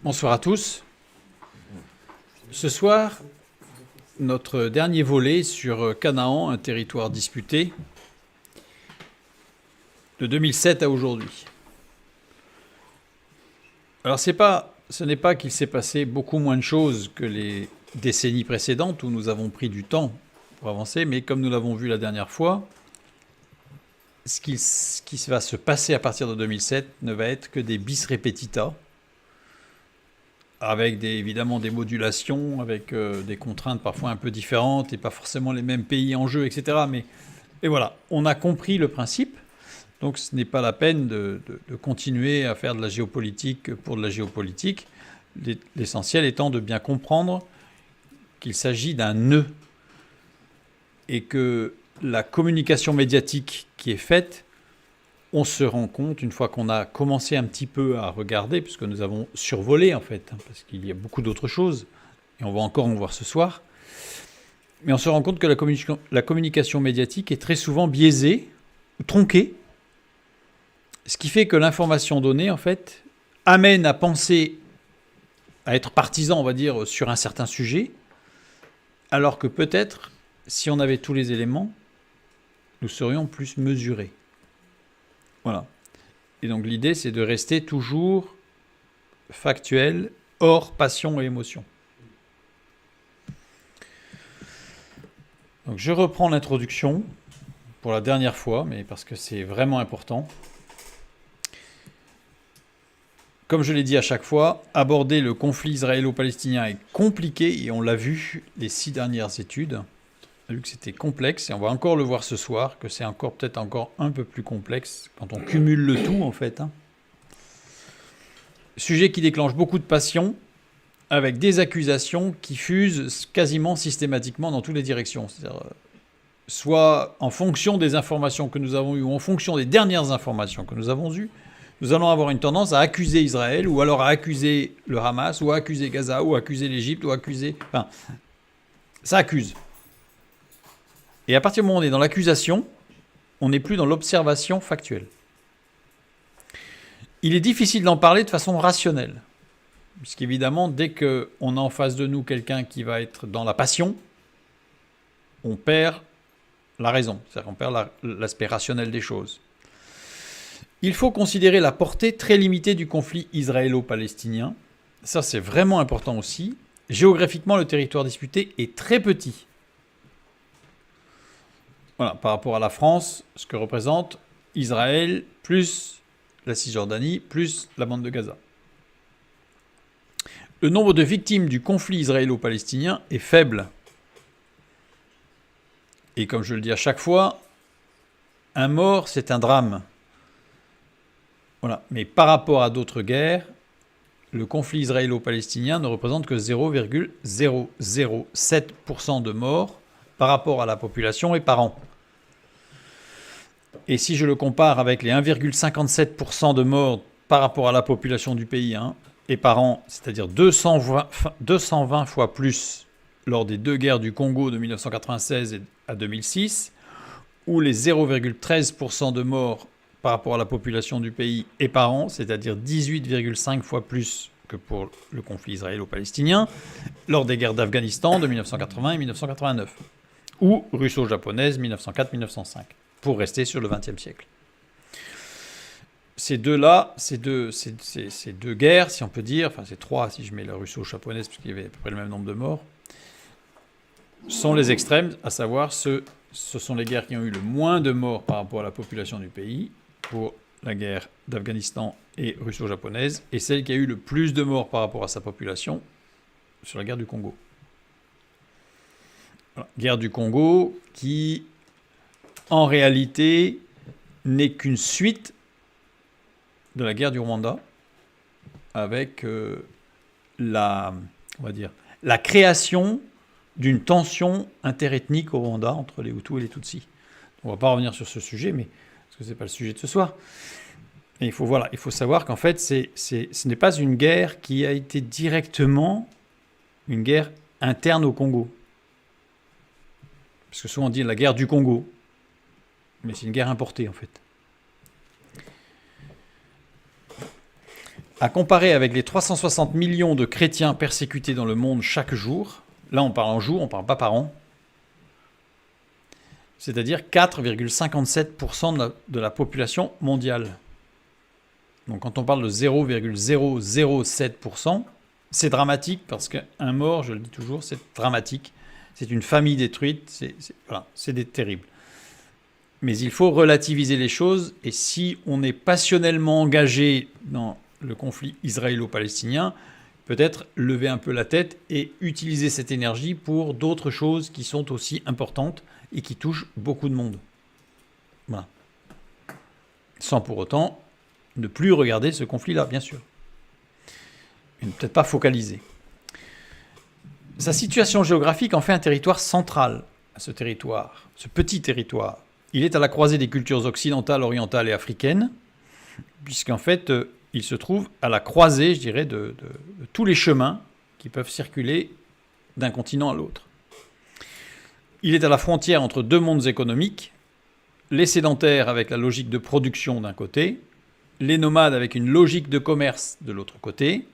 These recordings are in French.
Bonsoir à tous. Ce soir, notre dernier volet sur Canaan, un territoire disputé, de 2007 à aujourd'hui. Alors ce n'est pas qu'il s'est passé beaucoup moins de choses que les décennies précédentes où nous avons pris du temps pour avancer, mais comme nous l'avons vu la dernière fois, ce qui va se passer à partir de 2007 ne va être que des bis repetita, avec évidemment des modulations, avec des contraintes parfois un peu différentes et pas forcément les mêmes pays en jeu, etc. Et voilà, on a compris le principe, donc ce n'est pas la peine de continuer à faire de la géopolitique pour de la géopolitique, l'essentiel étant de bien comprendre qu'il s'agit d'un nœud et que la communication médiatique qui est faite, on se rend compte, une fois qu'on a commencé un petit peu à regarder, puisque nous avons survolé en fait, parce qu'il y a beaucoup d'autres choses, et on va encore en voir ce soir, mais on se rend compte que la communication médiatique est très souvent biaisée, tronquée, ce qui fait que l'information donnée, en fait, amène à penser, à être partisan, on va dire, sur un certain sujet, alors que peut-être, si on avait tous les éléments, nous serions plus mesurés. Voilà. Et donc l'idée, c'est de rester toujours factuel, hors passion et émotion. Donc je reprends l'introduction pour la dernière fois, mais parce que c'est vraiment important. Comme je l'ai dit à chaque fois, aborder le conflit israélo-palestinien est compliqué, et on l'a vu les 6 dernières études. On a vu que c'était complexe, et on va encore le voir ce soir, que c'est peut-être encore un peu plus complexe quand on cumule le tout en fait. Sujet qui déclenche beaucoup de passion, avec des accusations qui fusent quasiment systématiquement dans toutes les directions. C'est-à-dire, soit en fonction des informations que nous avons eues, ou en fonction des dernières informations que nous avons eues, nous allons avoir une tendance à accuser Israël, ou alors à accuser le Hamas, ou à accuser Gaza, ou à accuser l'Égypte, ou à accuser... Enfin, ça accuse. Et à partir du moment où on est dans l'accusation, on n'est plus dans l'observation factuelle. Il est difficile d'en parler de façon rationnelle. Puisqu'évidemment, dès qu'on a en face de nous quelqu'un qui va être dans la passion, on perd la raison. C'est-à-dire qu'on perd l'aspect rationnel des choses. Il faut considérer la portée très limitée du conflit israélo-palestinien. Ça, c'est vraiment important aussi. Géographiquement, le territoire disputé est très petit. Voilà, par rapport à la France, ce que représente Israël plus la Cisjordanie plus la bande de Gaza. Le nombre de victimes du conflit israélo-palestinien est faible. Et comme je le dis à chaque fois, un mort, c'est un drame. Voilà. Mais par rapport à d'autres guerres, le conflit israélo-palestinien ne représente que 0,007% de morts par rapport à la population et par an. Et si je le compare avec les 1,57% de morts par rapport à la population du pays et par an, c'est-à-dire 220 fois plus lors des 2 guerres du Congo de 1996 à 2006, ou les 0,13% de morts par rapport à la population du pays et par an, c'est-à-dire 18,5 fois plus que pour le conflit israélo-palestinien, lors des guerres d'Afghanistan de 1980 et 1989, ou russo-japonaise 1904-1905, pour rester sur le XXe siècle. Ces deux guerres, si on peut dire, enfin c'est 3 si je mets la russo-japonaise, puisqu'il y avait à peu près le même nombre de morts, sont les extrêmes, à savoir ce sont les guerres qui ont eu le moins de morts par rapport à la population du pays, pour la guerre d'Afghanistan et russo-japonaise, et celle qui a eu le plus de morts par rapport à sa population, sur la guerre du Congo. Voilà. Guerre du Congo qui, en réalité, n'est qu'une suite de la guerre du Rwanda, avec la création d'une tension interethnique au Rwanda entre les Hutus et les Tutsis. On ne va pas revenir sur ce sujet, mais parce que ce n'est pas le sujet de ce soir. Et il faut savoir qu'en fait, ce n'est pas une guerre qui a été directement une guerre interne au Congo. Parce que souvent on dit la guerre du Congo, mais c'est une guerre importée en fait. À comparer avec les 360 millions de chrétiens persécutés dans le monde chaque jour, là on parle en jour, on ne parle pas par an, c'est-à-dire 4,57% de la population mondiale. Donc quand on parle de 0,007%, c'est dramatique parce qu'un mort, je le dis toujours, c'est dramatique. C'est une famille détruite, c'est terrible. Mais il faut relativiser les choses et si on est passionnellement engagé dans le conflit israélo-palestinien, peut-être lever un peu la tête et utiliser cette énergie pour d'autres choses qui sont aussi importantes et qui touchent beaucoup de monde. Voilà. Sans pour autant ne plus regarder ce conflit-là, bien sûr. Et ne peut-être pas focaliser. Sa situation géographique en fait un territoire central à ce territoire, ce petit territoire. Il est à la croisée des cultures occidentales, orientales et africaines, puisqu'en fait, il se trouve à la croisée, je dirais, de tous les chemins qui peuvent circuler d'un continent à l'autre. Il est à la frontière entre deux mondes économiques, les sédentaires avec la logique de production d'un côté, les nomades avec une logique de commerce de l'autre côté,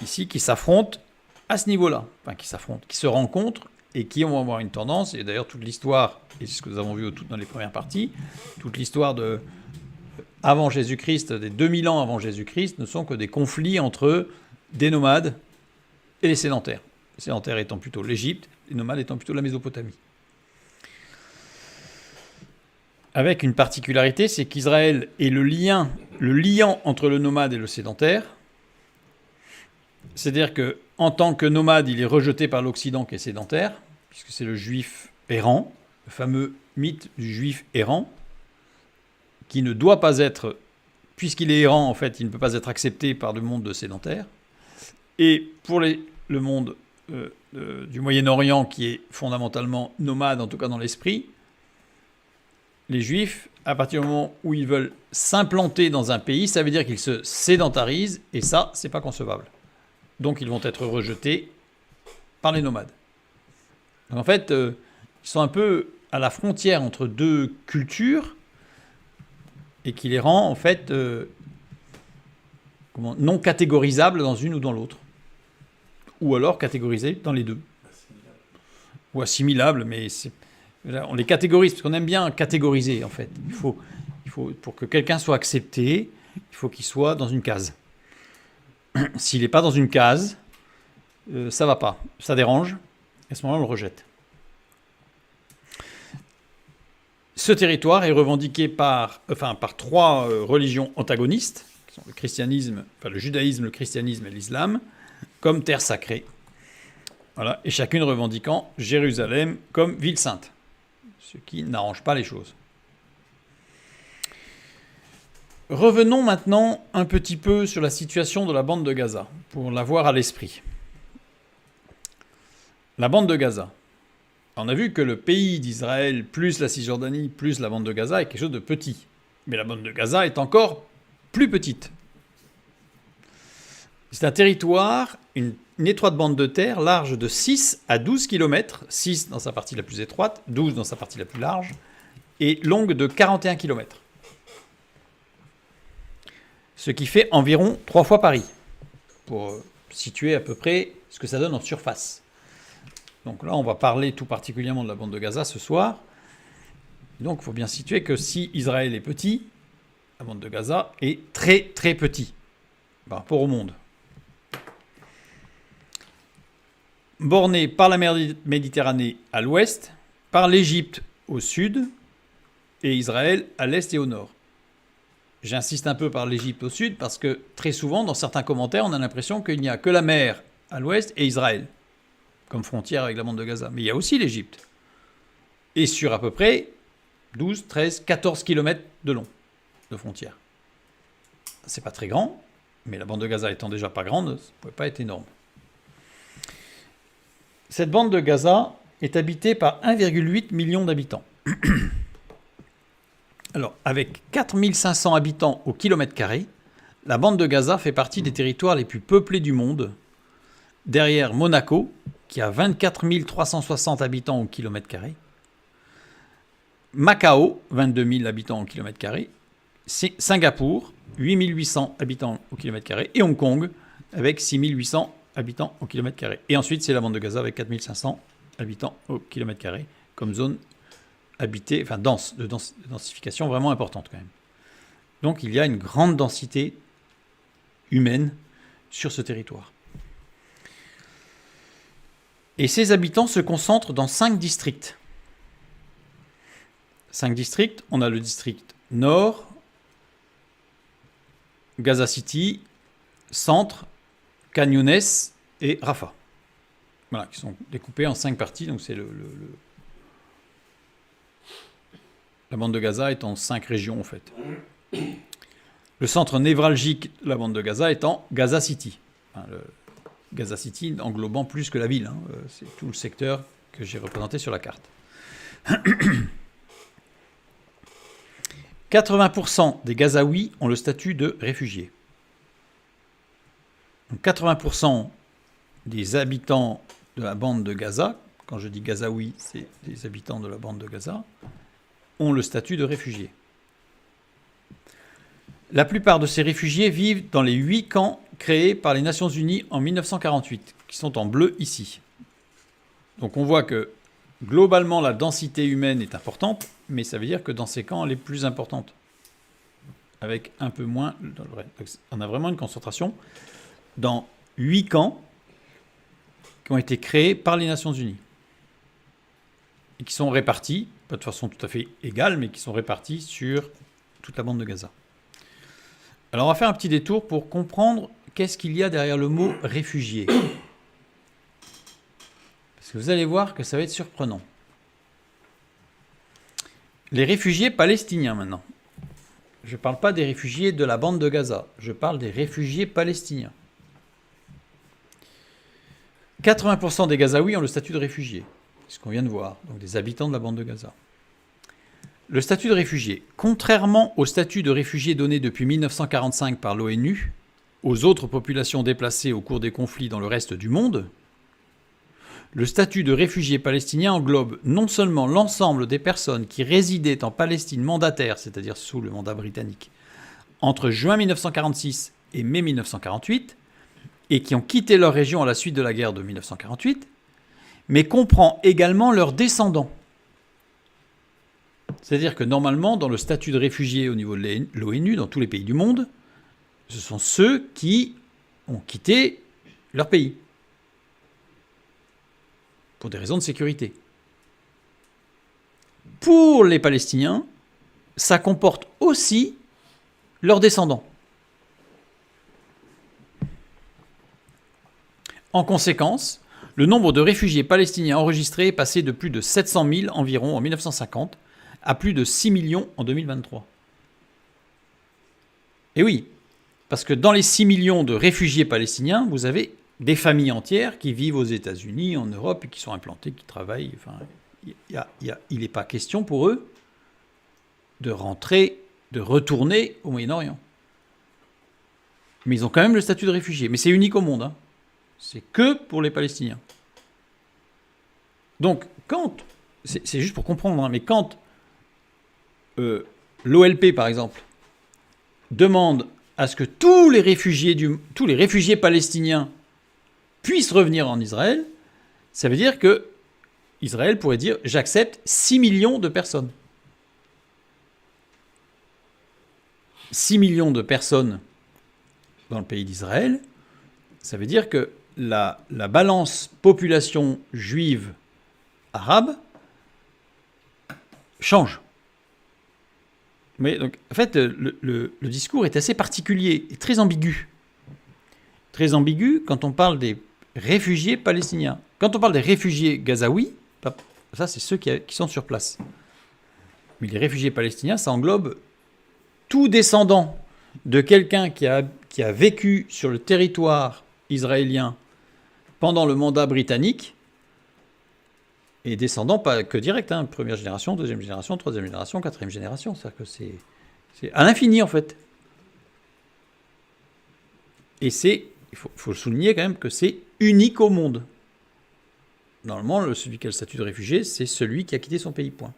ici qui s'affrontent à ce niveau-là, enfin qui s'affrontent, qui se rencontrent et qui vont avoir une tendance, et d'ailleurs toute l'histoire, et c'est ce que nous avons vu dans les premières parties, toute l'histoire de avant Jésus-Christ, des 2000 ans avant Jésus-Christ, ne sont que des conflits entre des nomades et les sédentaires. Les sédentaires étant plutôt l'Égypte, les nomades étant plutôt la Mésopotamie. Avec une particularité, c'est qu'Israël est le liant entre le nomade et le sédentaire. C'est-à-dire qu'en tant que nomade, il est rejeté par l'Occident qui est sédentaire, puisque c'est le juif errant, le fameux mythe du juif errant, qui ne doit pas être, puisqu'il est errant, en fait, il ne peut pas être accepté par le monde de sédentaire. Et pour le monde du Moyen-Orient, qui est fondamentalement nomade, en tout cas dans l'esprit, les Juifs, à partir du moment où ils veulent s'implanter dans un pays, ça veut dire qu'ils se sédentarisent, et ça, c'est pas concevable. Donc ils vont être rejetés par les nomades. Donc en fait, ils sont un peu à la frontière entre deux cultures, et qui les rend en fait non catégorisables dans une ou dans l'autre. Ou alors catégorisés dans les deux. Ou assimilables, mais on les catégorise, parce qu'on aime bien catégoriser en fait. Il faut, pour que quelqu'un soit accepté, il faut qu'il soit dans une case. S'il n'est pas dans une case, ça ne va pas, ça dérange, et à ce moment-là on le rejette. Ce territoire est revendiqué par trois religions antagonistes, qui sont le judaïsme, le christianisme et l'islam, comme terre sacrée. Voilà, et chacune revendiquant Jérusalem comme ville sainte, ce qui n'arrange pas les choses. Revenons maintenant un petit peu sur la situation de la bande de Gaza, pour l'avoir à l'esprit. La bande de Gaza. On a vu que le pays d'Israël, plus la Cisjordanie, plus la bande de Gaza, est quelque chose de petit. Mais la bande de Gaza est encore plus petite. C'est un territoire, une étroite bande de terre, large de 6 à 12 km, 6 dans sa partie la plus étroite, 12 dans sa partie la plus large, et longue de 41 km. Ce qui fait environ 3 fois Paris, pour situer à peu près ce que ça donne en surface. Donc là, on va parler tout particulièrement de la bande de Gaza ce soir. Donc il faut bien situer que si Israël est petit, la bande de Gaza est très très petit par rapport au monde. Bornée par la mer Méditerranée à l'ouest, par l'Égypte au sud et Israël à l'est et au nord. J'insiste un peu par l'Égypte au sud parce que très souvent, dans certains commentaires, on a l'impression qu'il n'y a que la mer à l'ouest et Israël comme frontière avec la bande de Gaza. Mais il y a aussi l'Égypte. Et sur à peu près 12, 13, 14 km de long de frontière. C'est pas très grand, mais la bande de Gaza étant déjà pas grande, ça ne pouvait pas être énorme. Cette bande de Gaza est habitée par 1,8 million d'habitants. Alors, avec 4500 habitants au kilomètre carré, la bande de Gaza fait partie des territoires les plus peuplés du monde, derrière Monaco, qui a 24 360 habitants au kilomètre carré, Macao, 22 000 habitants au kilomètre carré, Singapour, 8800 habitants au kilomètre carré, et Hong Kong avec 6800 habitants au kilomètre carré. Et ensuite, c'est la bande de Gaza avec 4500 habitants au kilomètre carré, comme zone habitée, enfin dense, de densification vraiment importante quand même. Donc il y a une grande densité humaine sur ce territoire. Et ces habitants se concentrent dans 5 districts. 5 districts, on a le district nord, Gaza City, centre, Khan Younes et Rafah. Voilà, qui sont découpés en 5 parties. Donc c'est la bande de Gaza est en 5 régions en fait. Le centre névralgique de la bande de Gaza étant Gaza City. Enfin, Gaza City englobant plus que la ville. C'est tout le secteur que j'ai représenté sur la carte. 80% des Gazaouis ont le statut de réfugiés. Donc 80% des habitants de la bande de Gaza, quand je dis Gazaouis, c'est des habitants de la bande de Gaza, ont le statut de réfugiés. La plupart de ces réfugiés vivent dans les 8 camps créés par les Nations Unies en 1948, qui sont en bleu ici. Donc on voit que globalement la densité humaine est importante, mais ça veut dire que dans ces camps elle est plus importante, avec un peu moins dans le reste. Donc on a vraiment une concentration dans 8 camps qui ont été créés par les Nations Unies et qui sont répartis, pas de façon tout à fait égale, mais qui sont répartis sur toute la bande de Gaza. Alors on va faire un petit détour pour comprendre qu'est-ce qu'il y a derrière le mot réfugié. Parce que vous allez voir que ça va être surprenant. Les réfugiés palestiniens maintenant. Je ne parle pas des réfugiés de la bande de Gaza, je parle des réfugiés palestiniens. 80% des Gazaouis ont le statut de réfugié, c'est ce qu'on vient de voir, donc des habitants de la bande de Gaza. Le statut de réfugié, contrairement au statut de réfugié donné depuis 1945 par l'ONU aux autres populations déplacées au cours des conflits dans le reste du monde, le statut de réfugié palestinien englobe non seulement l'ensemble des personnes qui résidaient en Palestine mandataire, c'est-à-dire sous le mandat britannique, entre juin 1946 et mai 1948, et qui ont quitté leur région à la suite de la guerre de 1948, mais comprend également leurs descendants. C'est-à-dire que normalement, dans le statut de réfugié au niveau de l'ONU, dans tous les pays du monde, ce sont ceux qui ont quitté leur pays pour des raisons de sécurité. Pour les Palestiniens, ça comporte aussi leurs descendants. En conséquence, le nombre de réfugiés palestiniens enregistrés est passé de plus de 700 000 environ en 1950 à plus de 6 millions en 2023. Et oui, parce que dans les 6 millions de réfugiés palestiniens, vous avez des familles entières qui vivent aux États-Unis, en Europe, et qui sont implantées, qui travaillent. Enfin, il n'est pas question pour eux de rentrer, de retourner au Moyen-Orient. Mais ils ont quand même le statut de réfugiés. Mais c'est unique au monde. C'est que pour les Palestiniens. Donc, c'est juste pour comprendre, mais quand l'OLP, par exemple, demande à ce que tous les réfugiés palestiniens puissent revenir en Israël, ça veut dire que Israël pourrait dire « j'accepte 6 millions de personnes ». 6 millions de personnes dans le pays d'Israël, ça veut dire que la balance population juive arabe change. Mais donc, en fait, le discours est assez particulier et très ambigu. Très ambigu quand on parle des réfugiés palestiniens. Quand on parle des réfugiés gazaouis, ça c'est ceux qui sont sur place. Mais les réfugiés palestiniens, ça englobe tout descendant de quelqu'un qui a vécu sur le territoire israélien pendant le mandat britannique, et descendant pas que direct, première génération, deuxième génération, troisième génération, quatrième génération. C'est-à-dire que c'est à l'infini, en fait. Et il faut souligner quand même que c'est unique au monde. Normalement, celui qui a le statut de réfugié, c'est celui qui a quitté son pays, point.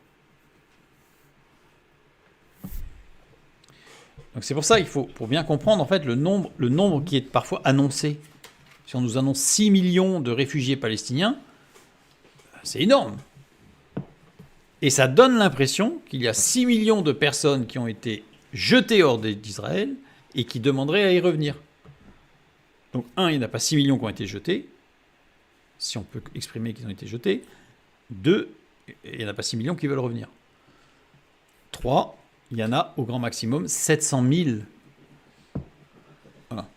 Donc c'est pour ça qu'il faut, pour bien comprendre en fait le nombre qui est parfois annoncé. Si on nous annonce 6 millions de réfugiés palestiniens, c'est énorme. Et ça donne l'impression qu'il y a 6 millions de personnes qui ont été jetées hors d'Israël et qui demanderaient à y revenir. Donc il n'y en a pas 6 millions qui ont été jetés, si on peut exprimer qu'ils ont été jetés. 2, il n'y en a pas 6 millions qui veulent revenir. 3, il y en a au grand maximum 700 000. Voilà.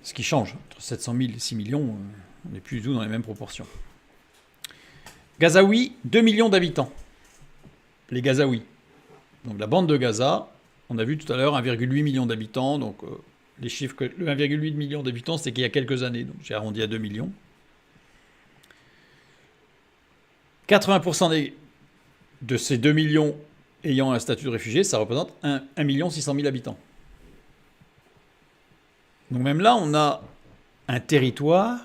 Ce qui change. Entre 700 000 et 6 millions, on n'est plus du tout dans les mêmes proportions. Gazaouis, 2 millions d'habitants. Les Gazaouis. Donc la bande de Gaza, on a vu tout à l'heure 1,8 million d'habitants. Donc les chiffres, le 1,8 million d'habitants, c'était qu'il y a quelques années. Donc j'ai arrondi à 2 millions. 80% de ces 2 millions ayant un statut de réfugié, ça représente 1 600 000 habitants. Donc même là, on a un territoire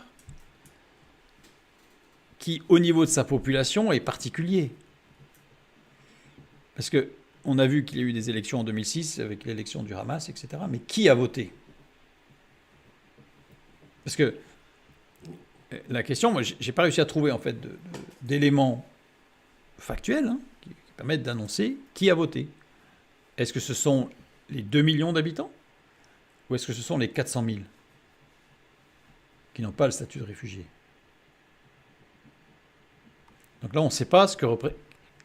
qui, au niveau de sa population, est particulier. Parce qu'on a vu qu'il y a eu des élections en 2006 avec l'élection du Hamas, etc. Mais qui a voté? Parce que la question, moi, j'ai pas réussi à trouver en fait d'éléments factuels qui permettent d'annoncer qui a voté. Est-ce que ce sont les 2 millions d'habitants ou est-ce que ce sont les 400 000 qui n'ont pas le statut de réfugié? Donc là, on ne sait pas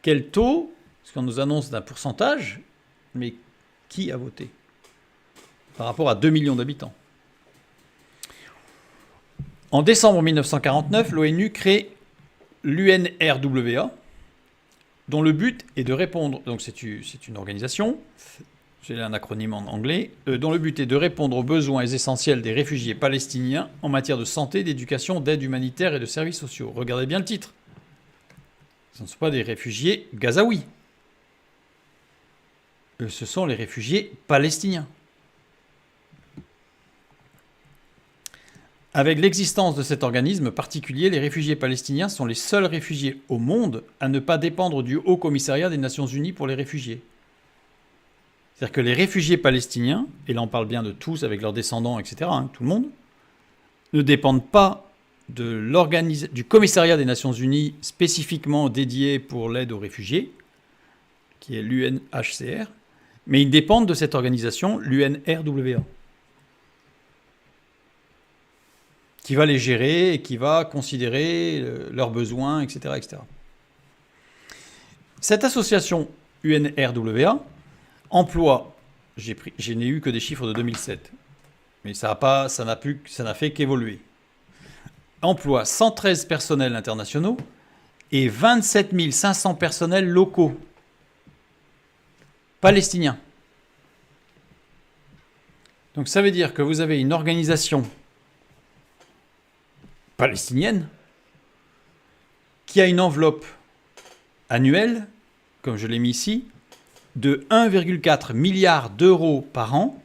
quel taux, parce qu'on nous annonce d'un pourcentage, mais qui a voté par rapport à 2 millions d'habitants. En décembre 1949, l'ONU crée l'UNRWA, dont le but est de répondre, donc c'est une organisation, c'est un acronyme en anglais, dont le but est de répondre aux besoins essentiels des réfugiés palestiniens en matière de santé, d'éducation, d'aide humanitaire et de services sociaux. Regardez bien le titre. Ce ne sont pas des réfugiés gazaouis. Ce sont les réfugiés palestiniens. Avec l'existence de cet organisme particulier, les réfugiés palestiniens sont les seuls réfugiés au monde à ne pas dépendre du Haut Commissariat des Nations Unies pour les réfugiés. C'est-à-dire que les réfugiés palestiniens, et là on parle bien de tous avec leurs descendants, etc., tout le monde, ne dépendent pas du Commissariat des Nations Unies spécifiquement dédié pour l'aide aux réfugiés, qui est l'UNHCR, mais ils dépendent de cette organisation, l'UNRWA, qui va les gérer et qui va considérer leurs besoins, etc., etc. Cette association UNRWA emploie, je n'ai eu que des chiffres de 2007, mais ça n'a fait qu'évoluer, emploie 113 personnels internationaux et 27 500 personnels locaux, palestiniens. Donc ça veut dire que vous avez une organisation palestinienne qui a une enveloppe annuelle, comme je l'ai mis ici, de 1,4 milliard d'euros par an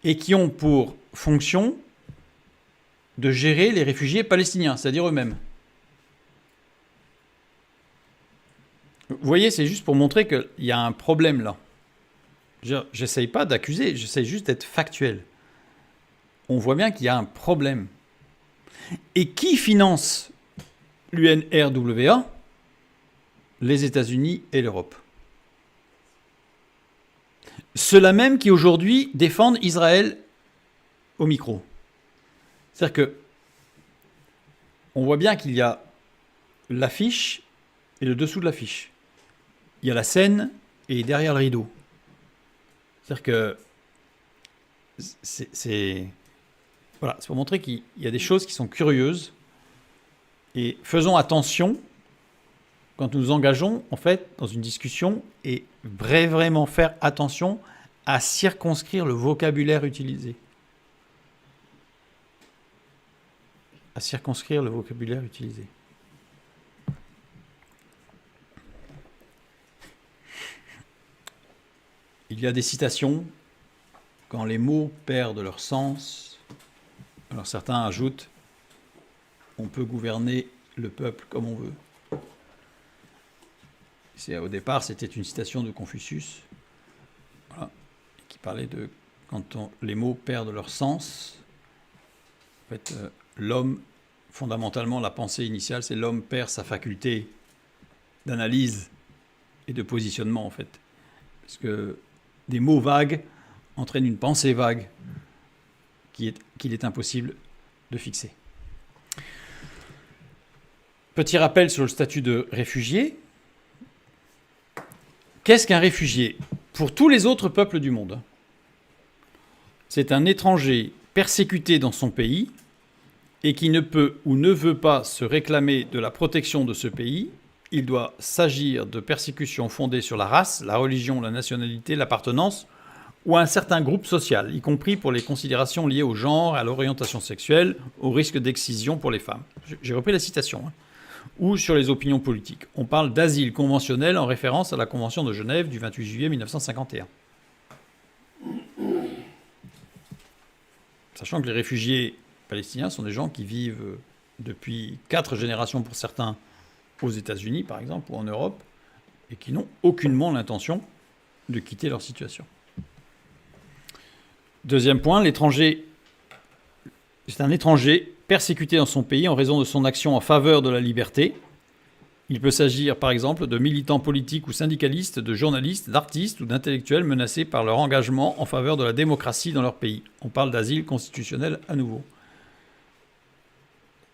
et qui ont pour fonction de gérer les réfugiés palestiniens, c'est-à-dire eux-mêmes. Vous voyez, c'est juste pour montrer qu'il y a un problème là. J'essaye pas d'accuser, j'essaye juste d'être factuel. On voit bien qu'il y a un problème. Et qui finance l'UNRWA? Les États-Unis et l'Europe. Ceux-là même qui aujourd'hui défendent Israël au micro. C'est-à-dire que on voit bien qu'il y a l'affiche et le dessous de l'affiche. Il y a la scène et derrière le rideau. C'est-à-dire que c'est pour montrer qu'il y a des choses qui sont curieuses et faisons attention quand nous nous engageons en fait dans une discussion et vraiment faire attention à circonscrire le vocabulaire utilisé. À circonscrire le vocabulaire utilisé. Il y a des citations quand les mots perdent leur sens. Alors certains ajoutent « on peut gouverner le peuple comme on veut ». Au départ, c'était une citation de Confucius, voilà, qui parlait de quand les mots perdent leur sens. En fait, l'homme, fondamentalement, la pensée initiale, c'est l'homme perd sa faculté d'analyse et de positionnement, en fait. Parce que des mots vagues entraînent une pensée vague qu'il est impossible de fixer. Petit rappel sur le statut de réfugié. Qu'est-ce qu'un réfugié? Pour tous les autres peuples du monde, c'est un étranger persécuté dans son pays et qui ne peut ou ne veut pas se réclamer de la protection de ce pays. Il doit s'agir de persécutions fondées sur la race, la religion, la nationalité, l'appartenance ou à un certain groupe social, y compris pour les considérations liées au genre, à l'orientation sexuelle, au risque d'excision pour les femmes. J'ai repris la citation. Ou sur les opinions politiques. On parle d'asile conventionnel en référence à la Convention de Genève du 28 juillet 1951. Sachant que les réfugiés palestiniens sont des gens qui vivent depuis 4 générations pour certains aux États-Unis, par exemple, ou en Europe, et qui n'ont aucunement l'intention de quitter leur situation. Deuxième point, l'étranger, c'est un étranger persécuté dans son pays en raison de son action en faveur de la liberté. Il peut s'agir, par exemple, de militants politiques ou syndicalistes, de journalistes, d'artistes ou d'intellectuels menacés par leur engagement en faveur de la démocratie dans leur pays. On parle d'asile constitutionnel à nouveau.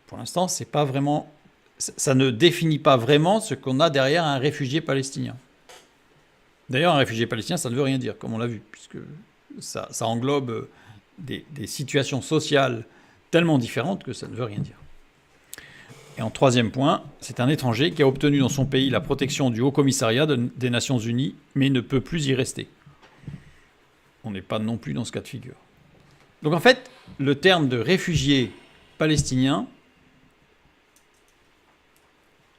Pour l'instant, c'est pas vraiment, ça ne définit pas vraiment ce qu'on a derrière un réfugié palestinien. D'ailleurs, un réfugié palestinien, ça ne veut rien dire, comme on l'a vu, puisque ça englobe des situations sociales tellement différentes que ça ne veut rien dire. Et en troisième point, c'est un étranger qui a obtenu dans son pays la protection du Haut-Commissariat des Nations Unies, mais ne peut plus y rester. On n'est pas non plus dans ce cas de figure. Donc en fait, le terme de réfugié palestinien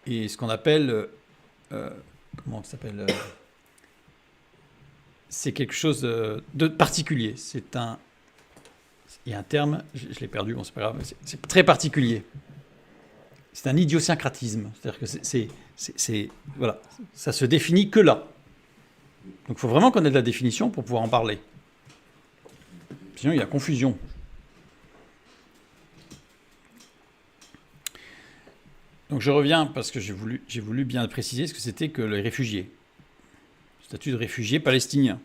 est ce qu'on appelle... comment ça s'appelle c'est quelque chose de particulier. Il y a un terme, je l'ai perdu, bon c'est pas grave, mais c'est très particulier. C'est un idiosyncratisme. C'est-à-dire que voilà, ça se définit que là. Donc il faut vraiment connaître la définition pour pouvoir en parler. Sinon il y a confusion. Donc je reviens parce que j'ai voulu bien préciser ce que c'était que les réfugiés. Le statut de réfugié palestinien.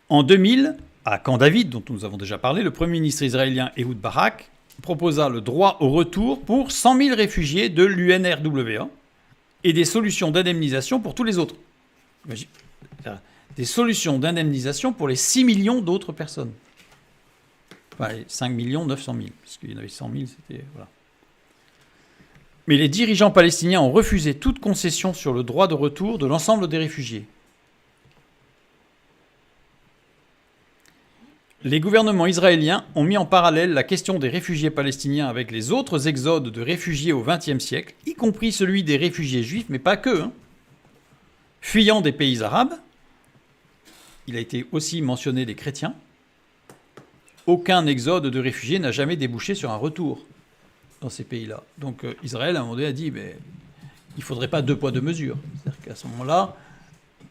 En 2000, à Camp David, dont nous avons déjà parlé, le Premier ministre israélien Ehud Barak proposa le droit au retour pour 100 000 réfugiés de l'UNRWA et des solutions d'indemnisation pour tous les autres. Des solutions d'indemnisation pour les 6 millions d'autres personnes. Enfin, les 5 900 000, parce qu'il y en avait 100 000, c'était... Voilà. Mais les dirigeants palestiniens ont refusé toute concession sur le droit de retour de l'ensemble des réfugiés. Les gouvernements israéliens ont mis en parallèle la question des réfugiés palestiniens avec les autres exodes de réfugiés au XXe siècle, y compris celui des réfugiés juifs, mais pas que. Fuyant des pays arabes, il a été aussi mentionné des chrétiens. Aucun exode de réfugiés n'a jamais débouché sur un retour dans ces pays-là. Donc Israël, à un moment donné, a dit il ne faudrait pas 2 poids 2 mesures. C'est-à-dire qu'à ce moment-là,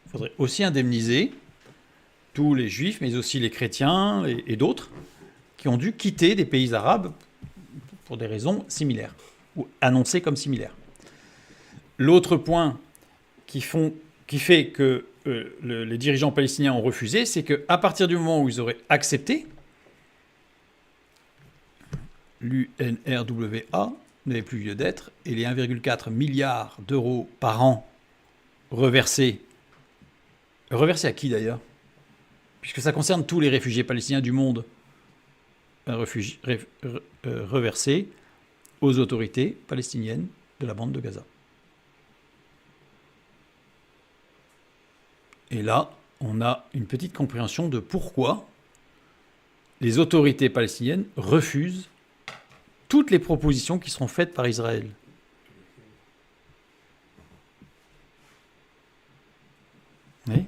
il faudrait aussi indemniser tous les juifs, mais aussi les chrétiens et d'autres, qui ont dû quitter des pays arabes pour des raisons similaires, ou annoncées comme similaires. L'autre point qui fait que les dirigeants palestiniens ont refusé, c'est qu'à partir du moment où ils auraient accepté, l'UNRWA n'avait plus lieu d'être, et les 1,4 milliard d'euros par an reversés à qui d'ailleurs ? Puisque ça concerne tous les réfugiés palestiniens du monde, reversés aux autorités palestiniennes de la bande de Gaza. Et là, on a une petite compréhension de pourquoi les autorités palestiniennes refusent toutes les propositions qui seront faites par Israël. Oui.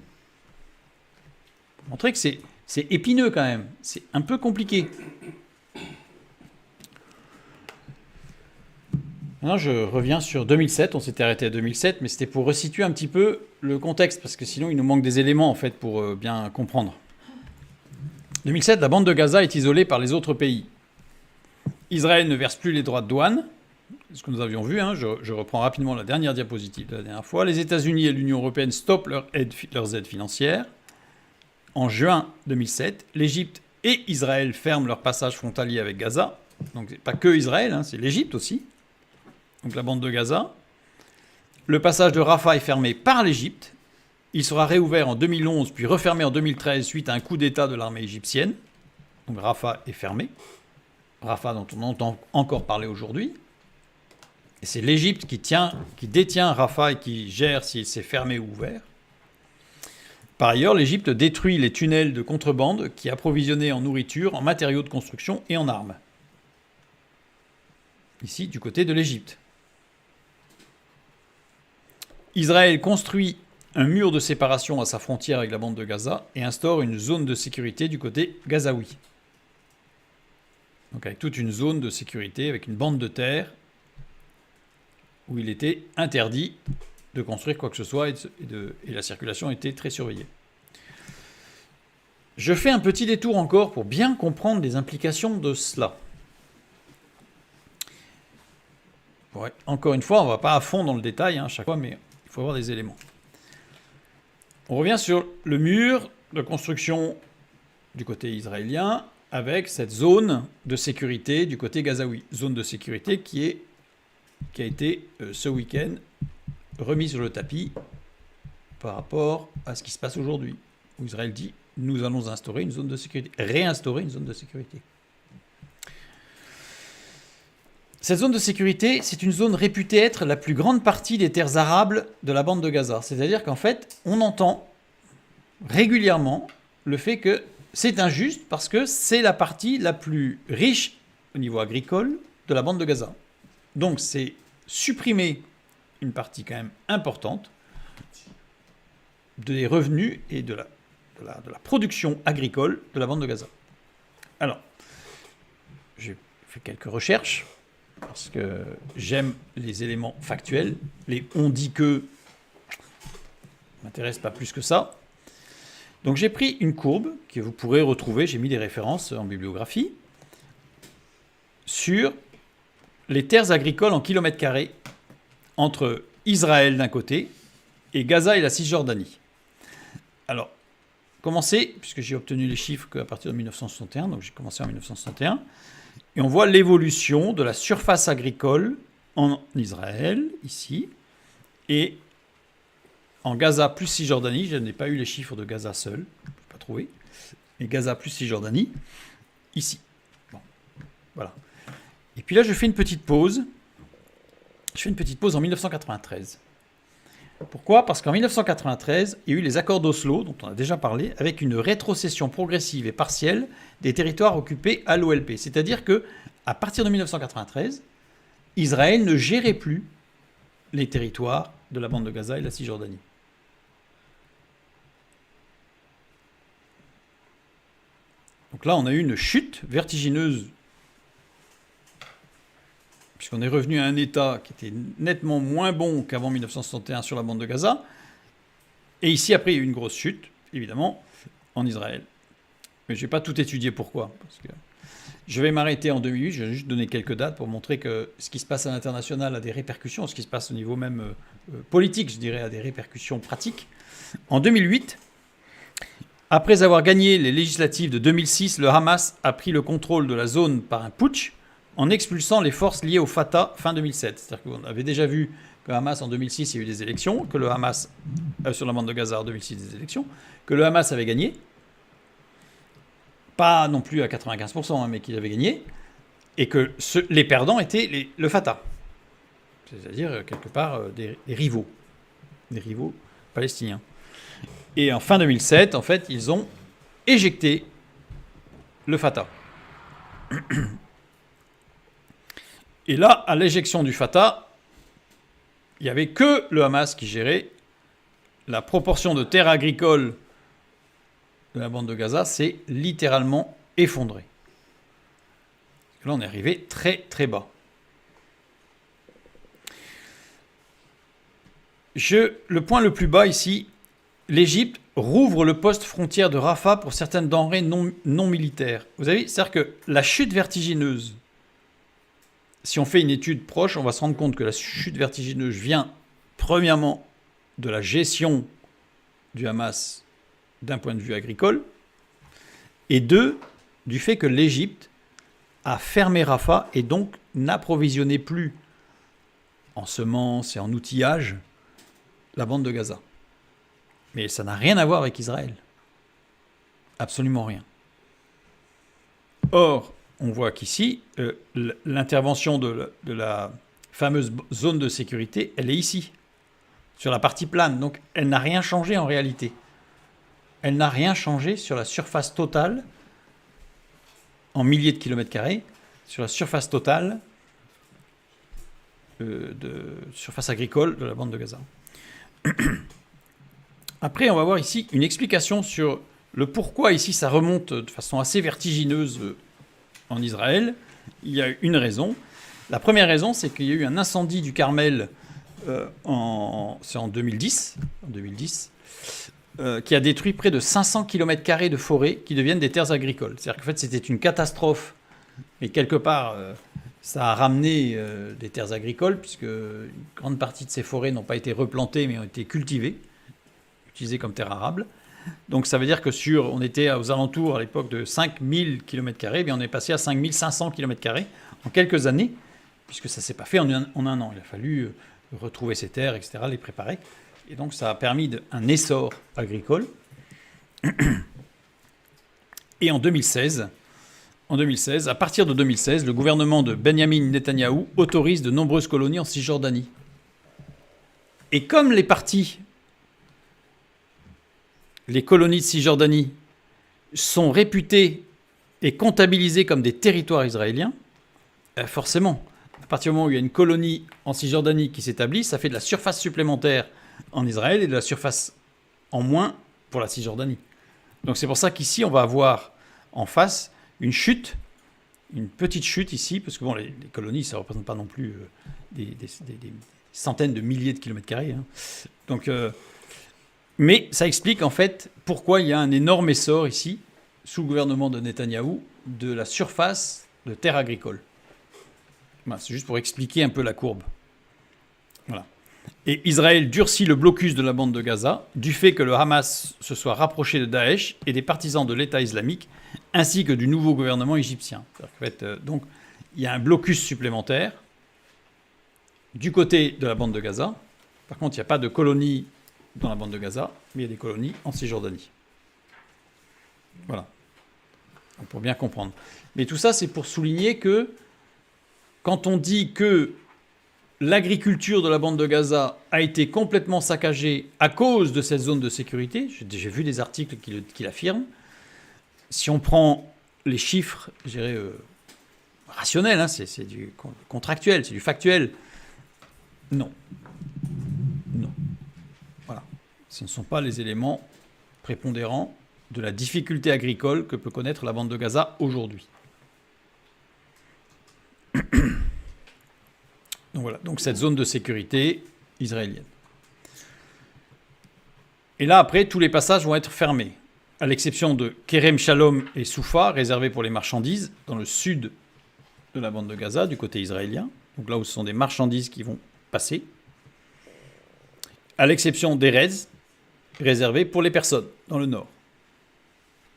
Pour montrer que c'est épineux quand même, c'est un peu compliqué. Maintenant, je reviens sur 2007. On s'était arrêté à 2007, mais c'était pour resituer un petit peu le contexte, parce que sinon, il nous manque des éléments, en fait, pour bien comprendre. 2007, la bande de Gaza est isolée par les autres pays. Israël ne verse plus les droits de douane, ce que nous avions vu. Je reprends rapidement la dernière diapositive de la dernière fois. Les États-Unis et l'Union européenne stoppent leurs aides financières. En juin 2007, l'Égypte et Israël ferment leur passage frontalier avec Gaza. Donc, c'est pas que Israël, c'est l'Égypte aussi. Donc, la bande de Gaza. Le passage de Rafah est fermé par l'Égypte. Il sera réouvert en 2011, puis refermé en 2013 suite à un coup d'État de l'armée égyptienne. Donc, Rafah est fermé. Rafah dont on entend encore parler aujourd'hui. Et c'est l'Égypte qui détient Rafah et qui gère si c'est fermé ou ouvert. Par ailleurs, l'Égypte détruit les tunnels de contrebande qui approvisionnaient en nourriture, en matériaux de construction et en armes. Ici, du côté de l'Égypte. Israël construit un mur de séparation à sa frontière avec la bande de Gaza et instaure une zone de sécurité du côté gazaoui. Donc avec toute une zone de sécurité, avec une bande de terre où il était interdit de construire quoi que ce soit et la circulation était très surveillée. Je fais un petit détour encore pour bien comprendre les implications de cela. Ouais, encore une fois, on ne va pas à fond dans le détail à chaque fois, mais il faut avoir des éléments. On revient sur le mur de construction du côté israélien avec cette zone de sécurité du côté gazaoui. Zone de sécurité qui a été ce week-end remis sur le tapis par rapport à ce qui se passe aujourd'hui, où Israël dit « nous allons instaurer une zone de sécurité », réinstaurer une zone de sécurité. Cette zone de sécurité, c'est une zone réputée être la plus grande partie des terres arables de la bande de Gaza. C'est-à-dire qu'en fait, on entend régulièrement le fait que c'est injuste parce que c'est la partie la plus riche au niveau agricole de la bande de Gaza. Donc c'est supprimer une partie quand même importante des revenus et de la production agricole de la bande de Gaza. Alors, j'ai fait quelques recherches parce que j'aime les éléments factuels. Les on dit que ne m'intéresse pas plus que ça. Donc j'ai pris une courbe que vous pourrez retrouver, j'ai mis des références en bibliographie, sur les terres agricoles en kilomètres carrés entre Israël d'un côté et Gaza et la Cisjordanie. Alors, commencez, puisque j'ai obtenu les chiffres qu'à partir de 1961, donc j'ai commencé en 1961, et on voit l'évolution de la surface agricole en Israël, ici, et en Gaza plus Cisjordanie. Je n'ai pas eu les chiffres de Gaza seul, je ne peux pas trouver, et Gaza plus Cisjordanie, ici. Bon, voilà. Et puis là, je fais une petite pause. Je fais une petite pause en 1993. Pourquoi ? Parce qu'en 1993, il y a eu les accords d'Oslo, dont on a déjà parlé, avec une rétrocession progressive et partielle des territoires occupés à l'OLP. C'est-à-dire qu'à partir de 1993, Israël ne gérait plus les territoires de la bande de Gaza et la Cisjordanie. Donc là, on a eu une chute vertigineuse, puisqu'on est revenu à un état qui était nettement moins bon qu'avant 1961 sur la bande de Gaza. Et ici, après, il y a eu une grosse chute, évidemment, en Israël. Mais je ne vais pas tout étudier pourquoi. Parce que je vais m'arrêter en 2008, je vais juste donner quelques dates pour montrer que ce qui se passe à l'international a des répercussions, ce qui se passe au niveau même politique, je dirais, a des répercussions pratiques. En 2008, après avoir gagné les législatives de 2006, le Hamas a pris le contrôle de la zone par un putsch, en expulsant les forces liées au Fatah fin 2007. C'est-à-dire qu'on avait déjà vu que le Hamas en 2006, il y a eu des élections, que le Hamas, sur la bande de Gaza en 2006, des élections, que le Hamas avait gagné, pas non plus à 95%, mais qu'il avait gagné, et que les perdants étaient le Fatah. C'est-à-dire, quelque part, des rivaux palestiniens. Et en fin 2007, en fait, ils ont éjecté le Fatah. Et là, à l'éjection du Fatah, il n'y avait que le Hamas qui gérait. La proportion de terres agricoles de la bande de Gaza s'est littéralement effondrée. Là, on est arrivé très très bas. Le point le plus bas ici, l'Égypte rouvre le poste frontière de Rafah pour certaines denrées non militaires. Vous avez, c'est-à-dire que la chute vertigineuse, si on fait une étude proche, on va se rendre compte que la chute vertigineuse vient premièrement de la gestion du Hamas d'un point de vue agricole, et deux, du fait que l'Égypte a fermé Rafah et donc n'approvisionnait plus en semences et en outillage la bande de Gaza. Mais ça n'a rien à voir avec Israël. Absolument rien. Or, on voit qu'ici, l'intervention de la fameuse zone de sécurité, elle est ici, sur la partie plane. Donc, elle n'a rien changé en réalité. Elle n'a rien changé sur la surface totale, en milliers de kilomètres carrés, sur la surface totale de surface agricole de la bande de Gaza. Après, on va voir ici une explication sur le pourquoi ici ça remonte de façon assez vertigineuse en Israël. Il y a une raison. La première raison, c'est qu'il y a eu un incendie du Carmel en 2010, qui a détruit près de 500 km² de forêt qui deviennent des terres agricoles. C'est-à-dire qu'en fait, c'était une catastrophe. Et quelque part, ça a ramené des terres agricoles, puisque une grande partie de ces forêts n'ont pas été replantées, mais ont été cultivées, utilisées comme terres arables. Donc ça veut dire que on était aux alentours à l'époque de 5000 km², bien on est passé à 5500 km² en quelques années, puisque ça ne s'est pas fait en un an. Il a fallu retrouver ces terres, etc., les préparer. Et donc ça a permis un essor agricole. Et en 2016, à partir de 2016, le gouvernement de Benyamin Netanyahou autorise de nombreuses colonies en Cisjordanie. Et comme les colonies de Cisjordanie sont réputées et comptabilisées comme des territoires israéliens, forcément, à partir du moment où il y a une colonie en Cisjordanie qui s'établit, ça fait de la surface supplémentaire en Israël et de la surface en moins pour la Cisjordanie. Donc c'est pour ça qu'ici, on va avoir en face une chute, une petite chute ici, parce que bon, les colonies, ça ne représente pas non plus des centaines de milliers de kilomètres carrés. Hein. Donc, mais ça explique en fait pourquoi il y a un énorme essor ici, sous le gouvernement de Netanyahou, de la surface de terres agricoles. Voilà, c'est juste pour expliquer un peu la courbe. Voilà. Et Israël durcit le blocus de la bande de Gaza du fait que le Hamas se soit rapproché de Daesh et des partisans de l'État islamique, ainsi que du nouveau gouvernement égyptien. En fait, donc, il y a un blocus supplémentaire du côté de la bande de Gaza. Par contre, il n'y a pas de colonies dans la bande de Gaza, mais il y a des colonies en Cisjordanie. Voilà. Donc, pour bien comprendre. Mais tout ça, c'est pour souligner que quand on dit que l'agriculture de la bande de Gaza a été complètement saccagée à cause de cette zone de sécurité, j'ai vu des articles qui l'affirment. Si on prend les chiffres, je dirais, rationnels, hein, c'est du contractuel, c'est du factuel, non. Non. Voilà. Ce ne sont pas les éléments prépondérants de la difficulté agricole que peut connaître la bande de Gaza aujourd'hui. Donc voilà, donc cette zone de sécurité israélienne. Et là, après, tous les passages vont être fermés, à l'exception de Kerem Shalom et Soufa, réservés pour les marchandises, dans le sud de la bande de Gaza, du côté israélien. Donc là où ce sont des marchandises qui vont passer. À l'exception d'Erez, réservés pour les personnes, dans le nord.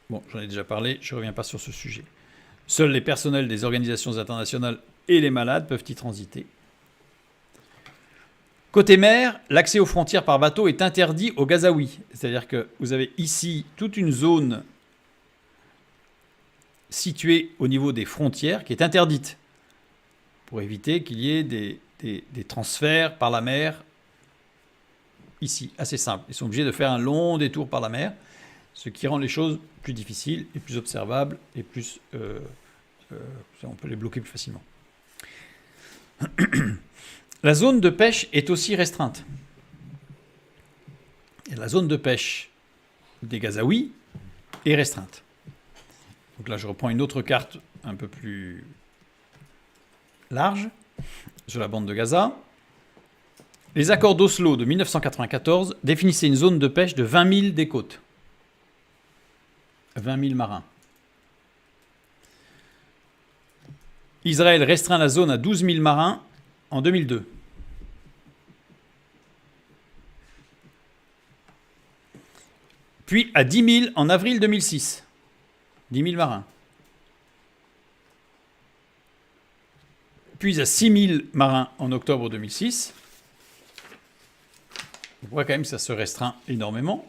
Bon, j'en ai déjà parlé, je ne reviens pas sur ce sujet. Seuls les personnels des organisations internationales et les malades peuvent y transiter. Côté mer, l'accès aux frontières par bateau est interdit aux Gazaouis. C'est-à-dire que vous avez ici toute une zone située au niveau des frontières qui est interdite pour éviter qu'il y ait des transferts par la mer ici, assez simple. Ils sont obligés de faire un long détour par la mer, ce qui rend les choses plus difficiles et plus observables et plus... on peut les bloquer plus facilement. La zone de pêche est aussi restreinte. Et la zone de pêche des Gazaouis est restreinte. Donc là, je reprends une autre carte un peu plus large sur la bande de Gaza. Les accords d'Oslo de 1994 définissaient une zone de pêche de 20 000 des côtes. 20 000 marins. Israël restreint la zone à 12 000 marins en 2002. Puis à 10 000 en avril 2006. 10 000 marins. Puis à 6 000 marins en octobre 2006. On voit quand même que ça se restreint énormément.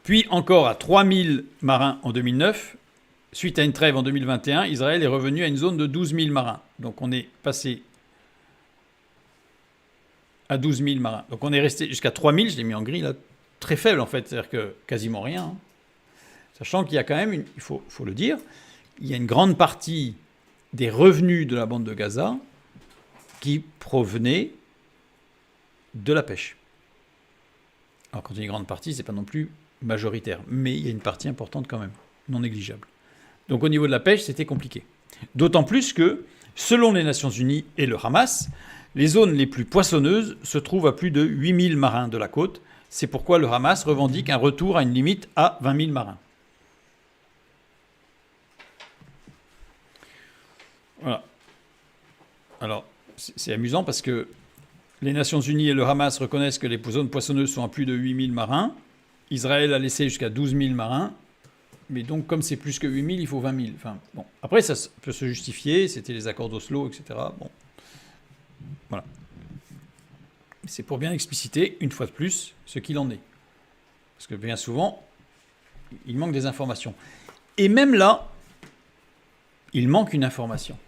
Puis encore à 3 000 marins en 2009. Suite à une trêve en 2021, Israël est revenu à une zone de 12 000 marins. Donc on est passé à 12 000 marins. Donc on est resté jusqu'à 3 000, je l'ai mis en gris là, très faible en fait, c'est-à-dire que quasiment rien. Hein. Sachant qu'il y a quand même, il faut le dire, il y a une grande partie des revenus de la bande de Gaza qui provenaient de la pêche. Alors quand il y a une grande partie, c'est pas non plus majoritaire, mais il y a une partie importante quand même, non négligeable. Donc au niveau de la pêche, c'était compliqué. D'autant plus que, selon les Nations Unies et le Hamas, les zones les plus poissonneuses se trouvent à plus de 8 000 marins de la côte. C'est pourquoi le Hamas revendique un retour à une limite à 20 000 marins. Voilà. Alors, c'est amusant parce que les Nations Unies et le Hamas reconnaissent que les zones poissonneuses sont à plus de 8 000 marins. Israël a laissé jusqu'à 12 000 marins. Mais donc, comme c'est plus que 8 000, il faut 20 000. Enfin, bon. Après, ça peut se justifier. C'était les accords d'Oslo, etc. Bon. Voilà. C'est pour bien expliciter, une fois de plus, ce qu'il en est. Parce que bien souvent, il manque des informations. Et même là, il manque une information.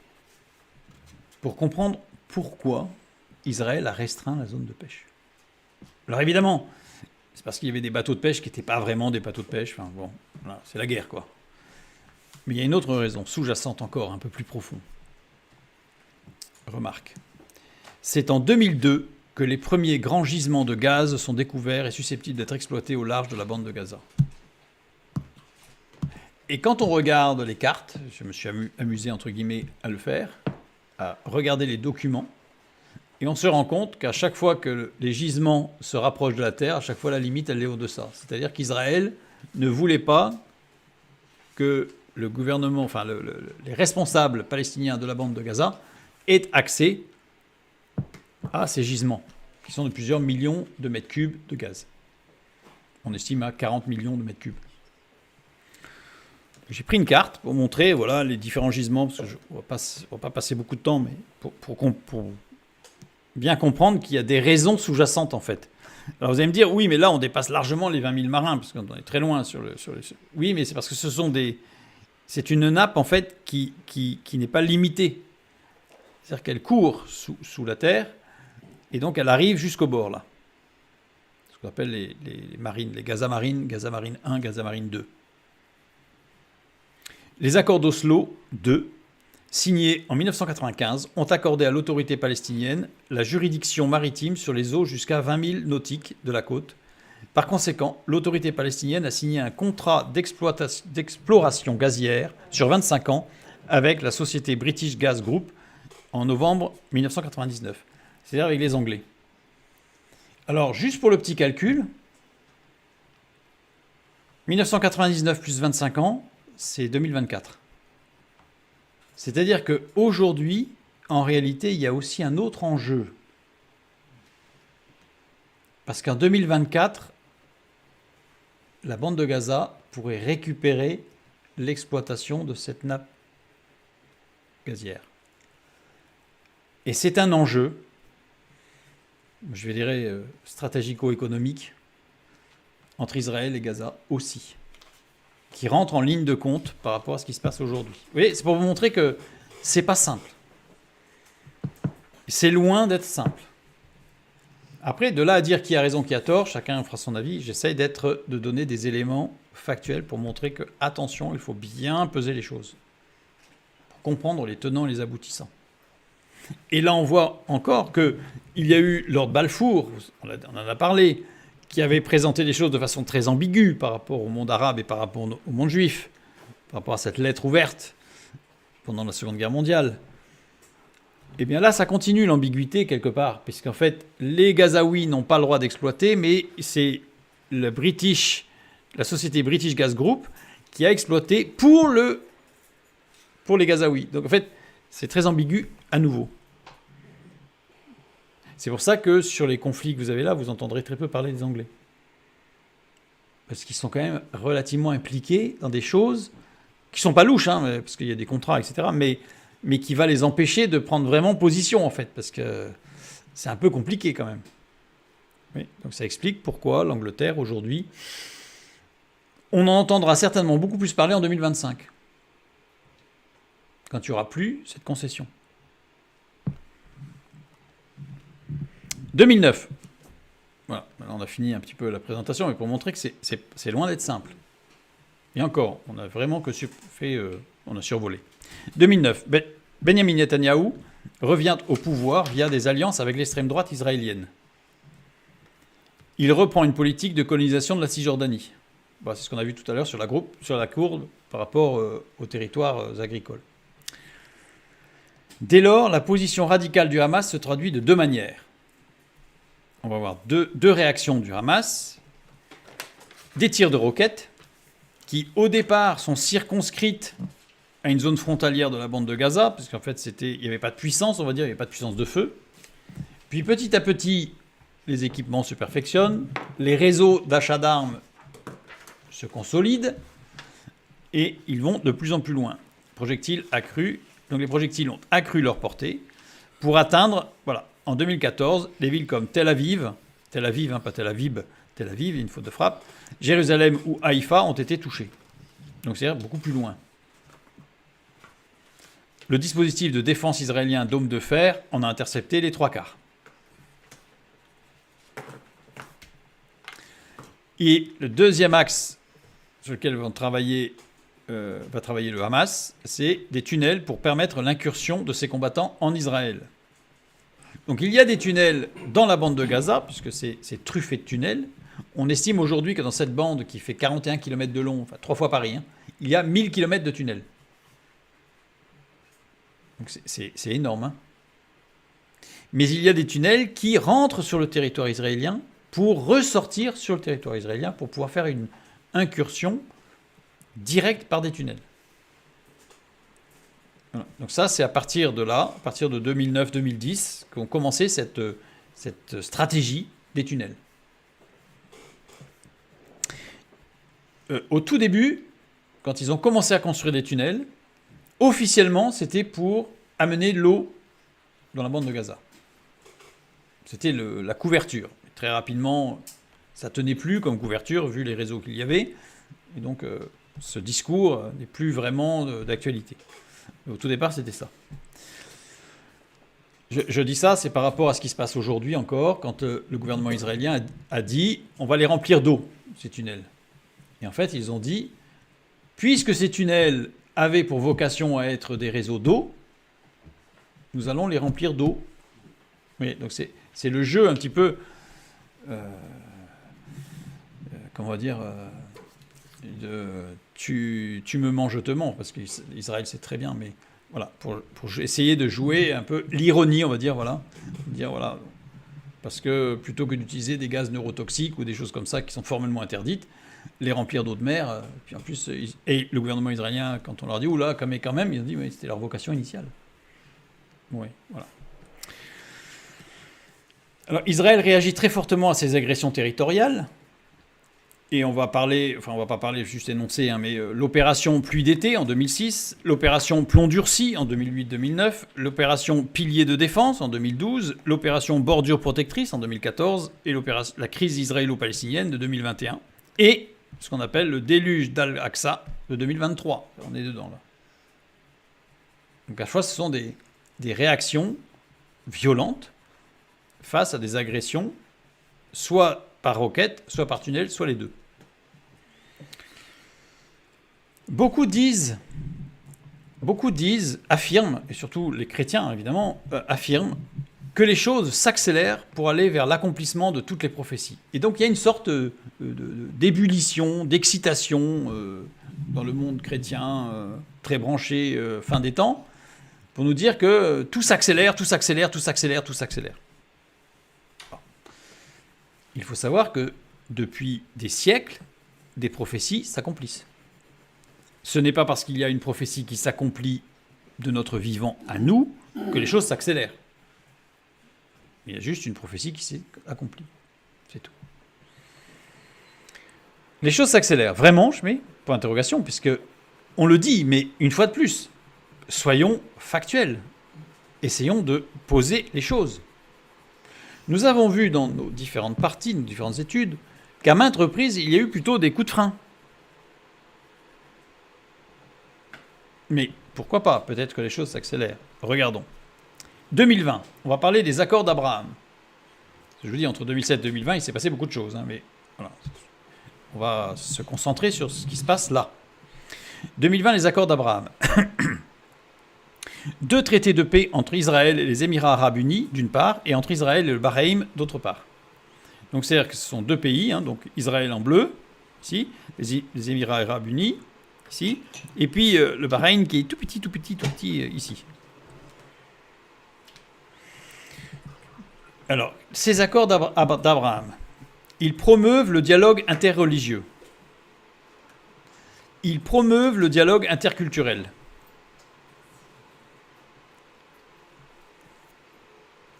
Pour comprendre pourquoi Israël a restreint la zone de pêche. Alors évidemment, c'est parce qu'il y avait des bateaux de pêche qui n'étaient pas vraiment des bateaux de pêche. Enfin bon, voilà, c'est la guerre, quoi. Mais il y a une autre raison, sous-jacente encore, un peu plus profonde. Remarque. C'est en 2002 que les premiers grands gisements de gaz sont découverts et susceptibles d'être exploités au large de la bande de Gaza. Et quand on regarde les cartes, je me suis amusé, entre guillemets, à le faire, à regarder les documents, et on se rend compte qu'à chaque fois que les gisements se rapprochent de la terre, à chaque fois la limite, elle est au-deçà. C'est-à-dire qu'Israël ne voulait pas que le gouvernement, enfin les responsables palestiniens de la bande de Gaza aient accès à ces gisements, qui sont de plusieurs millions de mètres cubes de gaz. On estime à 40 millions de mètres cubes. J'ai pris une carte pour montrer voilà, les différents gisements, parce que on va pas passer beaucoup de temps, mais pour bien comprendre qu'il y a des raisons sous-jacentes en fait. Alors vous allez me dire, oui, mais là on dépasse largement les 20 000 marins, parce qu'on est très loin sur le... Oui, mais c'est parce que c'est une nappe en fait qui n'est pas limitée. C'est-à-dire qu'elle court sous la terre, et donc elle arrive jusqu'au bord là. Ce qu'on appelle les marines, les Gaza Marine 1, Gaza Marine 2. Les accords d'Oslo 2, signés en 1995, ont accordé à l'autorité palestinienne la juridiction maritime sur les eaux jusqu'à 20 000 nautiques de la côte. Par conséquent, l'autorité palestinienne a signé un contrat d'exploration gazière sur 25 ans avec la société British Gas Group en novembre 1999, c'est-à-dire avec les Anglais. Alors, juste pour le petit calcul, 1999 plus 25 ans, c'est 2024. C'est-à-dire qu'aujourd'hui, en réalité, il y a aussi un autre enjeu. Parce qu'en 2024, la bande de Gaza pourrait récupérer l'exploitation de cette nappe gazière. Et c'est un enjeu, je vais dire stratégico-économique, entre Israël et Gaza aussi, qui rentre en ligne de compte par rapport à ce qui se passe aujourd'hui. Vous voyez, c'est pour vous montrer que c'est pas simple. C'est loin d'être simple. Après, de là à dire qui a raison, qui a tort, chacun fera son avis. J'essaye de donner des éléments factuels pour montrer que, attention, il faut bien peser les choses. Pour comprendre les tenants et les aboutissants. Et là, on voit encore qu'il y a eu Lord Balfour, on en a parlé, qui avait présenté les choses de façon très ambiguë par rapport au monde arabe et par rapport au monde juif, par rapport à cette lettre ouverte pendant la Seconde Guerre mondiale. Eh bien là, ça continue l'ambiguïté quelque part, puisqu'en fait, les Gazaouis n'ont pas le droit d'exploiter, mais c'est la société British Gas Group qui a exploité pour les Gazaouis. Donc en fait, c'est très ambigu à nouveau. C'est pour ça que sur les conflits que vous avez là, vous entendrez très peu parler des Anglais. Parce qu'ils sont quand même relativement impliqués dans des choses qui ne sont pas louches, hein, parce qu'il y a des contrats, etc., mais qui va les empêcher de prendre vraiment position, en fait, parce que c'est un peu compliqué quand même. Oui, donc ça explique pourquoi l'Angleterre, aujourd'hui, on en entendra certainement beaucoup plus parler en 2025, quand il n'y aura plus cette concession. 2009. Voilà, maintenant on a fini un petit peu la présentation, mais pour montrer que c'est loin d'être simple. Et encore, on a vraiment on a survolé. 2009, Benjamin Netanyahou revient au pouvoir via des alliances avec l'extrême droite israélienne. Il reprend une politique de colonisation de la Cisjordanie. Bon, c'est ce qu'on a vu tout à l'heure sur la courbe par rapport aux territoires agricoles. Dès lors, la position radicale du Hamas se traduit de deux manières. On va voir deux réactions du Hamas. Des tirs de roquettes qui, au départ, sont circonscrites à une zone frontalière de la bande de Gaza, parce qu'en fait, il n'y avait pas de puissance, on va dire, il n'y avait pas de puissance de feu. Puis petit à petit, les équipements se perfectionnent, les réseaux d'achat d'armes se consolident, et ils vont de plus en plus loin. Projectiles accrus, donc les projectiles ont accru leur portée pour atteindre, voilà, en 2014, les villes comme Tel Aviv, hein, pas Tel Aviv, Tel Aviv, une faute de frappe, Jérusalem ou Haïfa ont été touchés. Donc c'est-à-dire beaucoup plus loin. Le dispositif de défense israélien Dôme de fer en a intercepté les 3/4. Et le deuxième axe sur lequel va travailler le Hamas, c'est des tunnels pour permettre l'incursion de ces combattants en Israël. Donc il y a des tunnels dans la bande de Gaza, puisque c'est truffé de tunnels. On estime aujourd'hui que dans cette bande qui fait 41 km de long, enfin 3 fois Paris, hein, il y a 1000 km de tunnels. Donc c'est énorme. Hein. Mais il y a des tunnels qui rentrent sur le territoire israélien pour ressortir sur le territoire israélien pour pouvoir faire une incursion directe par des tunnels. Voilà. Donc ça, c'est à partir de là, à partir de 2009-2010, qu'ont commencé cette stratégie des tunnels. Au tout début, quand ils ont commencé à construire des tunnels, officiellement, c'était pour amener l'eau dans la bande de Gaza. C'était la couverture. Très rapidement, ça ne tenait plus comme couverture, vu les réseaux qu'il y avait. Et donc, ce discours n'est plus vraiment d'actualité. Au tout départ, c'était ça. Je dis ça, c'est par rapport à ce qui se passe aujourd'hui encore, quand le gouvernement israélien a dit « on va les remplir d'eau, ces tunnels ». Et en fait, ils ont dit « puisque ces tunnels avaient pour vocation à être des réseaux d'eau, nous allons les remplir d'eau ». Oui, donc c'est le jeu un petit peu, comment dire, tu me mens, je te mens, parce qu'Israël c'est très bien, mais voilà, pour essayer de jouer un peu l'ironie, on va dire, voilà, parce que plutôt que d'utiliser des gaz neurotoxiques ou des choses comme ça qui sont formellement interdites, les remplir d'eau de mer, puis en plus, et le gouvernement israélien, quand on leur dit, oula, quand même, ils ont dit, mais c'était leur vocation initiale. Oui, voilà. Alors, Israël réagit très fortement à ces agressions territoriales. Et on va pas parler, juste énoncer, hein, mais l'opération Pluie d'été en 2006, l'opération Plomb durci en 2008-2009, l'opération Pilier de défense en 2012, l'opération Bordure protectrice en 2014 et la crise israélo-palestinienne de 2021. Et ce qu'on appelle le déluge d'Al-Aqsa de 2023. On est dedans, là. Donc à chaque fois, ce sont des réactions violentes face à des agressions, soit par roquette, soit par tunnel, soit les deux. Beaucoup affirment, et surtout les chrétiens évidemment, affirment que les choses s'accélèrent pour aller vers l'accomplissement de toutes les prophéties. Et donc il y a une sorte d'ébullition, d'excitation dans le monde chrétien très branché fin des temps, pour nous dire que tout s'accélère, tout s'accélère, tout s'accélère, tout s'accélère. Il faut savoir que depuis des siècles, des prophéties s'accomplissent. Ce n'est pas parce qu'il y a une prophétie qui s'accomplit de notre vivant à nous que les choses s'accélèrent. Il y a juste une prophétie qui s'est accomplie. C'est tout. Les choses s'accélèrent. Vraiment, je mets point d'interrogation, puisque on le dit, mais une fois de plus, soyons factuels. Essayons de poser les choses. Nous avons vu dans nos différentes parties, nos différentes études, qu'à maintes reprises, il y a eu plutôt des coups de frein. Mais pourquoi pas? Peut-être que les choses s'accélèrent. Regardons. 2020, on va parler des accords d'Abraham. Je vous dis, entre 2007 et 2020, il s'est passé beaucoup de choses. Mais voilà. On va se concentrer sur ce qui se passe là. 2020, les accords d'Abraham. 2 traités de paix entre Israël et les Émirats arabes unis, d'une part, et entre Israël et le Bahreïn, d'autre part. Donc c'est-à-dire que ce sont 2 pays, donc Israël en bleu, ici, les Émirats arabes unis, ici, et puis le Bahreïn qui est tout petit, ici. Alors, ces accords d'Abraham, ils promeuvent le dialogue interreligieux. Ils promeuvent le dialogue interculturel.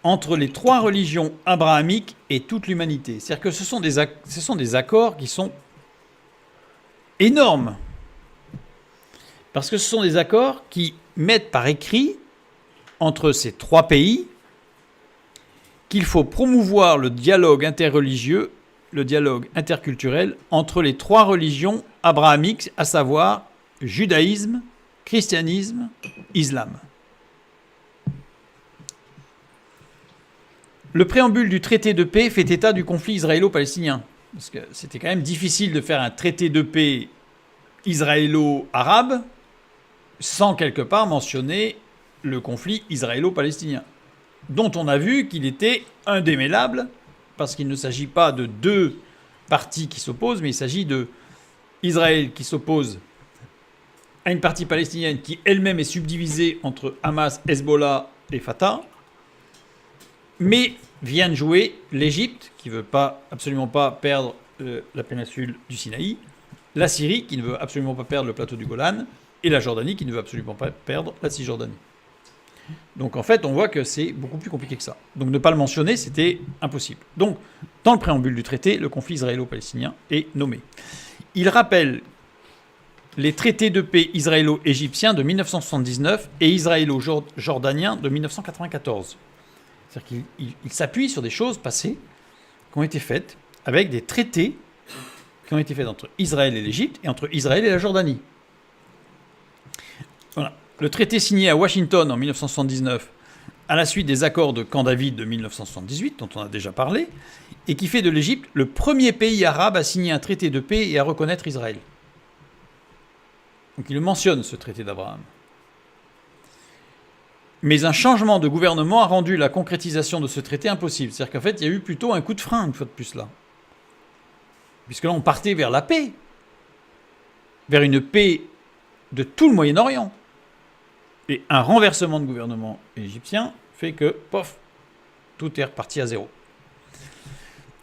Entre les 3 religions abrahamiques et toute l'humanité. C'est-à-dire que ce sont des accords qui sont énormes. Parce que ce sont des accords qui mettent par écrit, entre ces 3 pays, qu'il faut promouvoir le dialogue interreligieux, le dialogue interculturel entre les 3 religions abrahamiques, à savoir judaïsme, christianisme, islam. Le préambule du traité de paix fait état du conflit israélo-palestinien. Parce que c'était quand même difficile de faire un traité de paix israélo-arabe sans quelque part mentionner le conflit israélo-palestinien, dont on a vu qu'il était indémêlable, parce qu'il ne s'agit pas de 2 parties qui s'opposent, mais il s'agit d'Israël qui s'oppose à une partie palestinienne qui elle-même est subdivisée entre Hamas, Hezbollah et Fatah, mais viennent jouer l'Égypte, qui ne veut absolument pas perdre la péninsule du Sinaï, la Syrie, qui ne veut absolument pas perdre le plateau du Golan, et la Jordanie, qui ne veut absolument pas perdre la Cisjordanie. Donc en fait, on voit que c'est beaucoup plus compliqué que ça. Donc ne pas le mentionner, c'était impossible. Donc, dans le préambule du traité, le conflit israélo-palestinien est nommé. Il rappelle les traités de paix israélo-égyptiens de 1979 et israélo-jordaniens de 1994. C'est-à-dire qu'il s'appuie sur des choses passées qui ont été faites avec des traités qui ont été faits entre Israël et l'Égypte et entre Israël et la Jordanie. Voilà. Le traité signé à Washington en 1979, à la suite des accords de Camp David de 1978, dont on a déjà parlé, et qui fait de l'Égypte le premier pays arabe à signer un traité de paix et à reconnaître Israël. Donc il mentionne, ce traité d'Abraham. Mais un changement de gouvernement a rendu la concrétisation de ce traité impossible. C'est-à-dire qu'en fait, il y a eu plutôt un coup de frein, une fois de plus, là. Puisque là, on partait vers la paix. Vers une paix de tout le Moyen-Orient. Et un renversement de gouvernement égyptien fait que, pof, tout est reparti à zéro.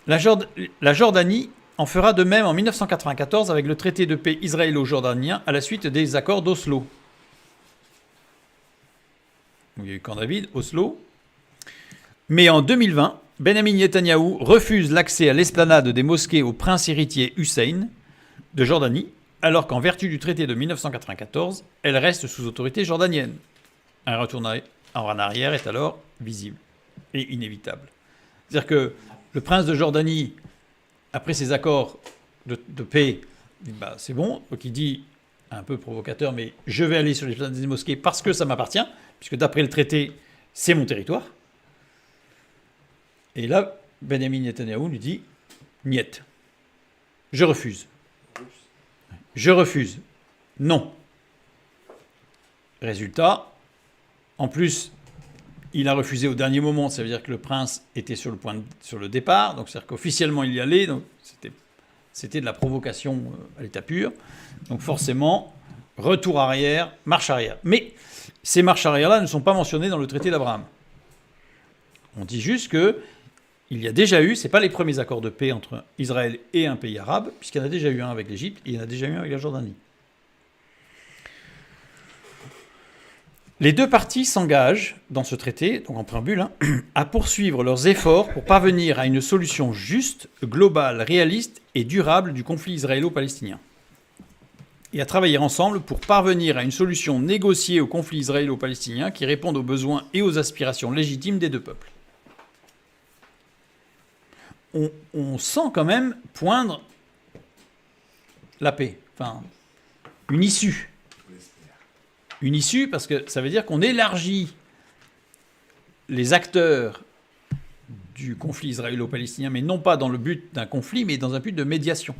La Jordanie en fera de même en 1994 avec le traité de paix israélo-jordanien à la suite des accords d'Oslo. Il y a eu Camp David, Oslo. Mais en 2020, Benjamin Netanyahou refuse l'accès à l'esplanade des mosquées au prince héritier Hussein de Jordanie, alors qu'en vertu du traité de 1994, elle reste sous autorité jordanienne. Un retour en arrière est alors visible et inévitable. C'est-à-dire que le prince de Jordanie, après ces accords de paix, dit bah, c'est bon, donc il dit, un peu provocateur, mais je vais aller sur les esplanades des mosquées parce que ça m'appartient, puisque d'après le traité, c'est mon territoire. Et là, Benjamin Netanyahou lui dit « Niet, je refuse. Je refuse. Non. » Résultat, en plus, il a refusé au dernier moment, ça veut dire que le prince était sur le départ, donc c'est-à-dire qu'officiellement il y allait, donc c'était de la provocation à l'état pur. Donc forcément, retour arrière, marche arrière. Mais ces marches arrière-là ne sont pas mentionnées dans le traité d'Abraham. On dit juste que il y a déjà eu, ce n'est pas les premiers accords de paix entre Israël et un pays arabe, puisqu'il y en a déjà eu un avec l'Égypte et il y en a déjà eu un avec la Jordanie. Les deux parties s'engagent dans ce traité, donc en préambule, à poursuivre leurs efforts pour parvenir à une solution juste, globale, réaliste et durable du conflit israélo-palestinien. Et à travailler ensemble pour parvenir à une solution négociée au conflit israélo-palestinien qui réponde aux besoins et aux aspirations légitimes des deux peuples. On sent quand même poindre la paix, enfin, une issue. Une issue parce que ça veut dire qu'on élargit les acteurs du conflit israélo-palestinien, mais non pas dans le but d'un conflit, mais dans un but de médiation.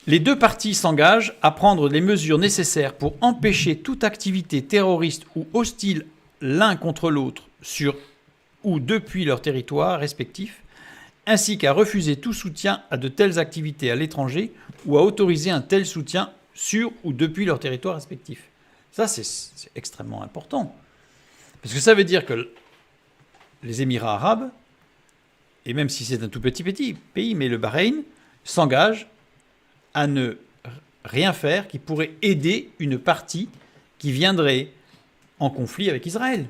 Les deux parties s'engagent à prendre les mesures nécessaires pour empêcher toute activité terroriste ou hostile l'un contre l'autre sur ou depuis leur territoire respectif, ainsi qu'à refuser tout soutien à de telles activités à l'étranger ou à autoriser un tel soutien sur ou depuis leur territoire respectif. Ça, c'est extrêmement important. Parce que ça veut dire que les Émirats arabes, et même si c'est un tout petit pays, mais le Bahreïn, s'engagent à ne rien faire qui pourrait aider une partie qui viendrait en conflit avec Israël.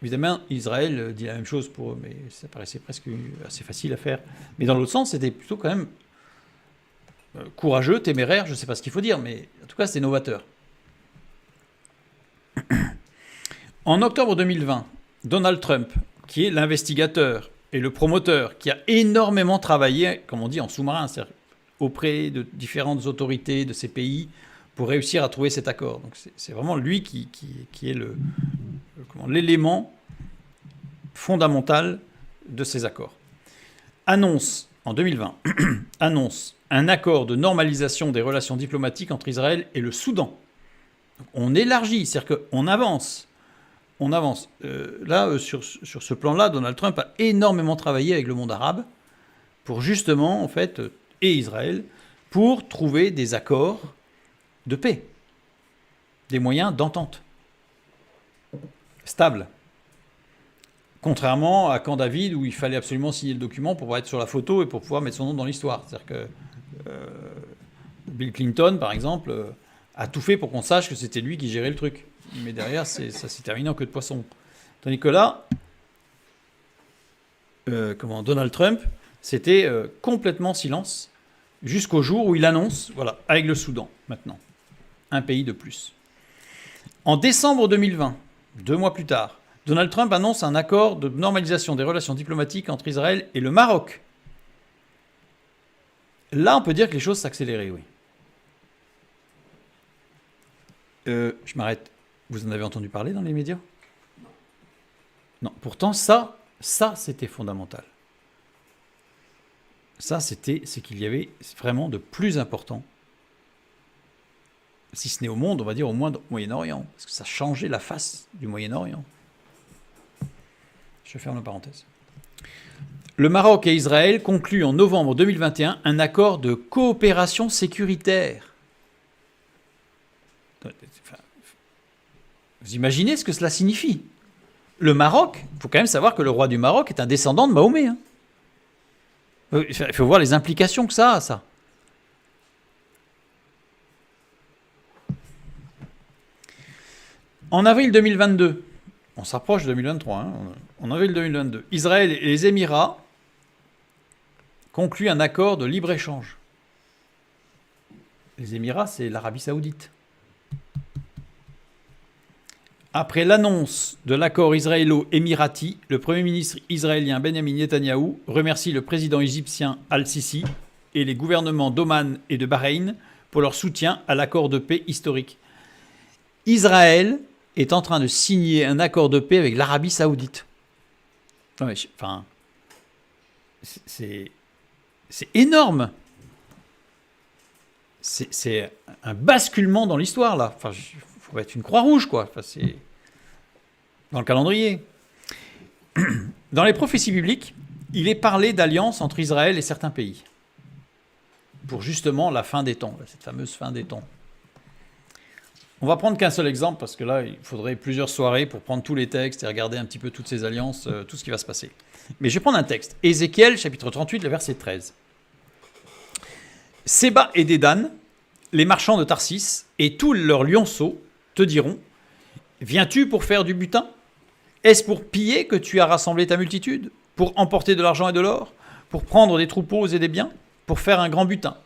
Évidemment, Israël dit la même chose pour eux, mais ça paraissait presque assez facile à faire. Mais dans l'autre sens, c'était plutôt quand même courageux, téméraire, je ne sais pas ce qu'il faut dire, mais en tout cas, c'était novateur. En octobre 2020, Donald Trump, qui est l'investigateur et le promoteur, qui a énormément travaillé, comme on dit, en sous-marin, c'est-à-dire auprès de différentes autorités de ces pays, pour réussir à trouver cet accord. Donc c'est vraiment lui qui est l'élément fondamental de ces accords. Annonce, en 2020, annonce un accord de normalisation des relations diplomatiques entre Israël et le Soudan. Donc on élargit, c'est-à-dire qu'on avance. On avance. Sur ce plan-là, Donald Trump a énormément travaillé avec le monde arabe pour justement, en fait, et Israël, pour trouver des accords de paix, des moyens d'entente stable. Contrairement à Camp David, où il fallait absolument signer le document pour pouvoir être sur la photo et pour pouvoir mettre son nom dans l'histoire. C'est-à-dire que Bill Clinton, par exemple, a tout fait pour qu'on sache que c'était lui qui gérait le truc. Mais derrière, ça s'est terminé en queue de poisson. Tandis que là, Donald Trump, c'était complètement silence, jusqu'au jour où il annonce, voilà, avec le Soudan, maintenant, un pays de plus. En décembre 2020, 2 mois plus tard, Donald Trump annonce un accord de normalisation des relations diplomatiques entre Israël et le Maroc. Là, on peut dire que les choses s'accéléraient, oui. Je m'arrête. Vous en avez entendu parler dans les médias ? Non. Pourtant, ça, c'était fondamental. Ça, c'est qu'il y avait vraiment de plus important, si ce n'est au monde, on va dire au moins au Moyen-Orient, parce que ça changeait la face du Moyen-Orient. Je ferme la parenthèse. Le Maroc et Israël concluent en novembre 2021 un accord de coopération sécuritaire. Vous imaginez ce que cela signifie ? Le Maroc, il faut quand même savoir que le roi du Maroc est un descendant de Mahomet. Hein. Il faut voir les implications que ça a, ça. En avril 2022, on s'approche de 2023, hein, en avril 2022, Israël et les Émirats concluent un accord de libre-échange. Les Émirats, c'est l'Arabie Saoudite. Après l'annonce de l'accord israélo-émirati, le Premier ministre israélien Benjamin Netanyahou remercie le président égyptien Al-Sisi et les gouvernements d'Oman et de Bahreïn pour leur soutien à l'accord de paix historique. Israël est en train de signer un accord de paix avec l'Arabie Saoudite. Non mais, enfin, c'est énorme. C'est un basculement dans l'histoire, là. Enfin, il faut être une croix rouge, quoi. Enfin, c'est dans le calendrier. Dans les prophéties bibliques, il est parlé d'alliance entre Israël et certains pays. pour justement la fin des temps, cette fameuse fin des temps. On va prendre qu'un seul exemple, parce que là, il faudrait plusieurs soirées pour prendre tous les textes et regarder un petit peu toutes ces alliances, tout ce qui va se passer. Mais je vais prendre un texte. Ézéchiel, chapitre 38, le verset 13. Séba et Dédan, les marchands de Tarsis, et tous leurs lionceaux te diront, viens-tu pour faire du butin? Est-ce pour piller que tu as rassemblé ta multitude? Pour emporter de l'argent et de l'or? Pour prendre des troupeaux et des biens? Pour faire un grand butin?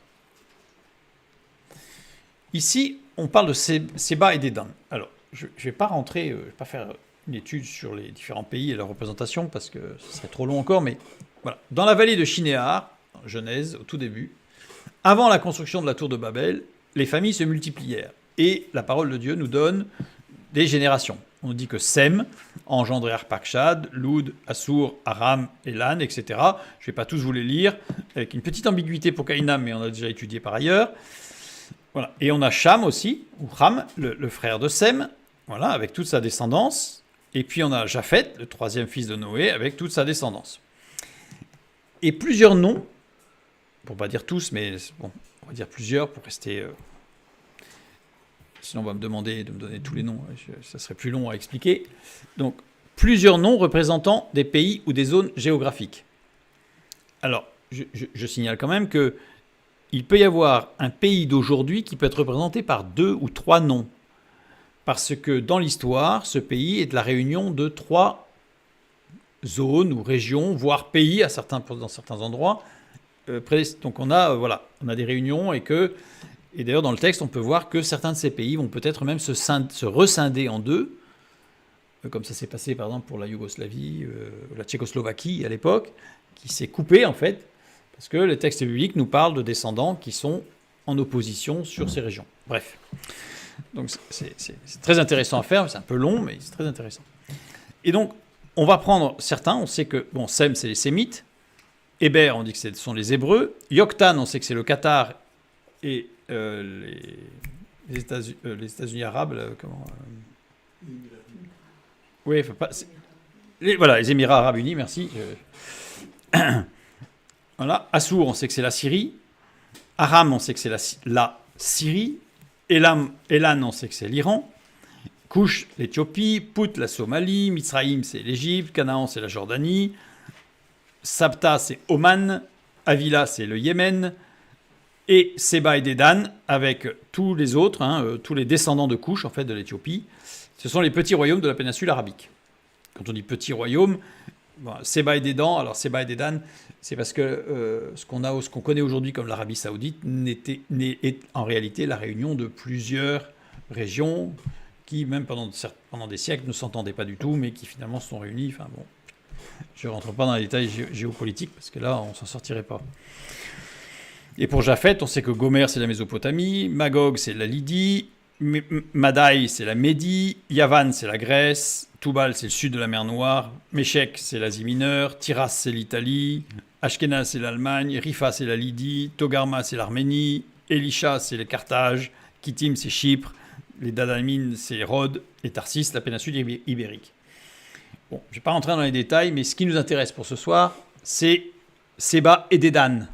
Ici, on parle de Séba et Dédan. Alors, je ne vais pas rentrer, je ne vais pas faire une étude sur les différents pays et leur représentation, parce que ce serait trop long encore, mais voilà. Dans la vallée de Shinéar, en Genèse, au tout début, avant la construction de la tour de Babel, les familles se multiplièrent. Et la parole de Dieu nous donne des générations. On dit que Sem a engendré Arpachshad, Loud, Assur, Aram, Elan, etc. Je ne vais pas tous vous les lire, avec une petite ambiguïté pour Caïnam, mais on a déjà étudié par ailleurs. Voilà. Et on a Cham aussi, ou Ram, le frère de Sem, voilà, avec toute sa descendance. Et puis on a Japhet, le troisième fils de Noé, avec toute sa descendance. Et plusieurs noms, pour ne pas dire tous, mais bon, on va dire plusieurs pour rester... Sinon on va me demander de me donner tous les noms, ça serait plus long à expliquer. Donc, plusieurs noms représentant des pays ou des zones géographiques. Alors, je signale quand même que il peut y avoir un pays d'aujourd'hui qui peut être représenté par 2 ou 3 noms. Parce que dans l'histoire, ce pays est la réunion de 3 zones ou régions, voire pays dans certains endroits. Donc on a des réunions et d'ailleurs dans le texte on peut voir que certains de ces pays vont peut-être même se rescinder en 2, comme ça s'est passé par exemple pour la Yougoslavie, la Tchécoslovaquie à l'époque, qui s'est coupée en fait, parce que les textes bibliques nous parlent de descendants qui sont en opposition sur ces régions. Bref, donc c'est très intéressant à faire, c'est un peu long, mais c'est très intéressant. Et donc, on va prendre certains, on sait que, Sem, c'est les Sémites, Héber, on dit que ce sont les Hébreux, Yoktan, on sait que c'est le Qatar, et les États-Unis arabes, oui, les Émirats arabes unis, merci. Voilà. Assur, on sait que c'est la Syrie. Aram, on sait que c'est la Syrie. Elan, on sait que c'est l'Iran. Cush, l'Éthiopie. Put, la Somalie. Mizraïm, c'est l'Égypte. Canaan, c'est la Jordanie. Sabta, c'est Oman. Avila, c'est le Yémen. Et Séba et Dédan, avec tous les autres, tous les descendants de Cush, en fait, de l'Éthiopie. Ce sont les petits royaumes de la péninsule arabique. Quand on dit petits royaumes, Séba et Dédan, alors Séba et Dédan, c'est parce que ce qu'on connaît aujourd'hui comme l'Arabie Saoudite est en réalité la réunion de plusieurs régions qui, même pendant des siècles, ne s'entendaient pas du tout, mais qui finalement se sont réunies. Enfin bon, je ne rentre pas dans les détails géopolitiques, parce que là, on ne s'en sortirait pas. Et pour Japhet, on sait que Gomer, c'est la Mésopotamie, Magog, c'est la Lydie, Madaï, c'est la Médie, Yavan, c'est la Grèce, Toubal, c'est le sud de la mer Noire, Méchec, c'est l'Asie mineure, Tyras, c'est l'Italie, Ashkenaz, c'est l'Allemagne, Rifa, c'est la Lydie, Togarma, c'est l'Arménie, Elisha, c'est le Carthage, Kittim, c'est Chypre, les Dadamines, c'est Rhodes, et Tarsis, la péninsule ibérique. Bon, je ne vais pas rentrer dans les détails, mais ce qui nous intéresse pour ce soir, c'est Séba et Dédan.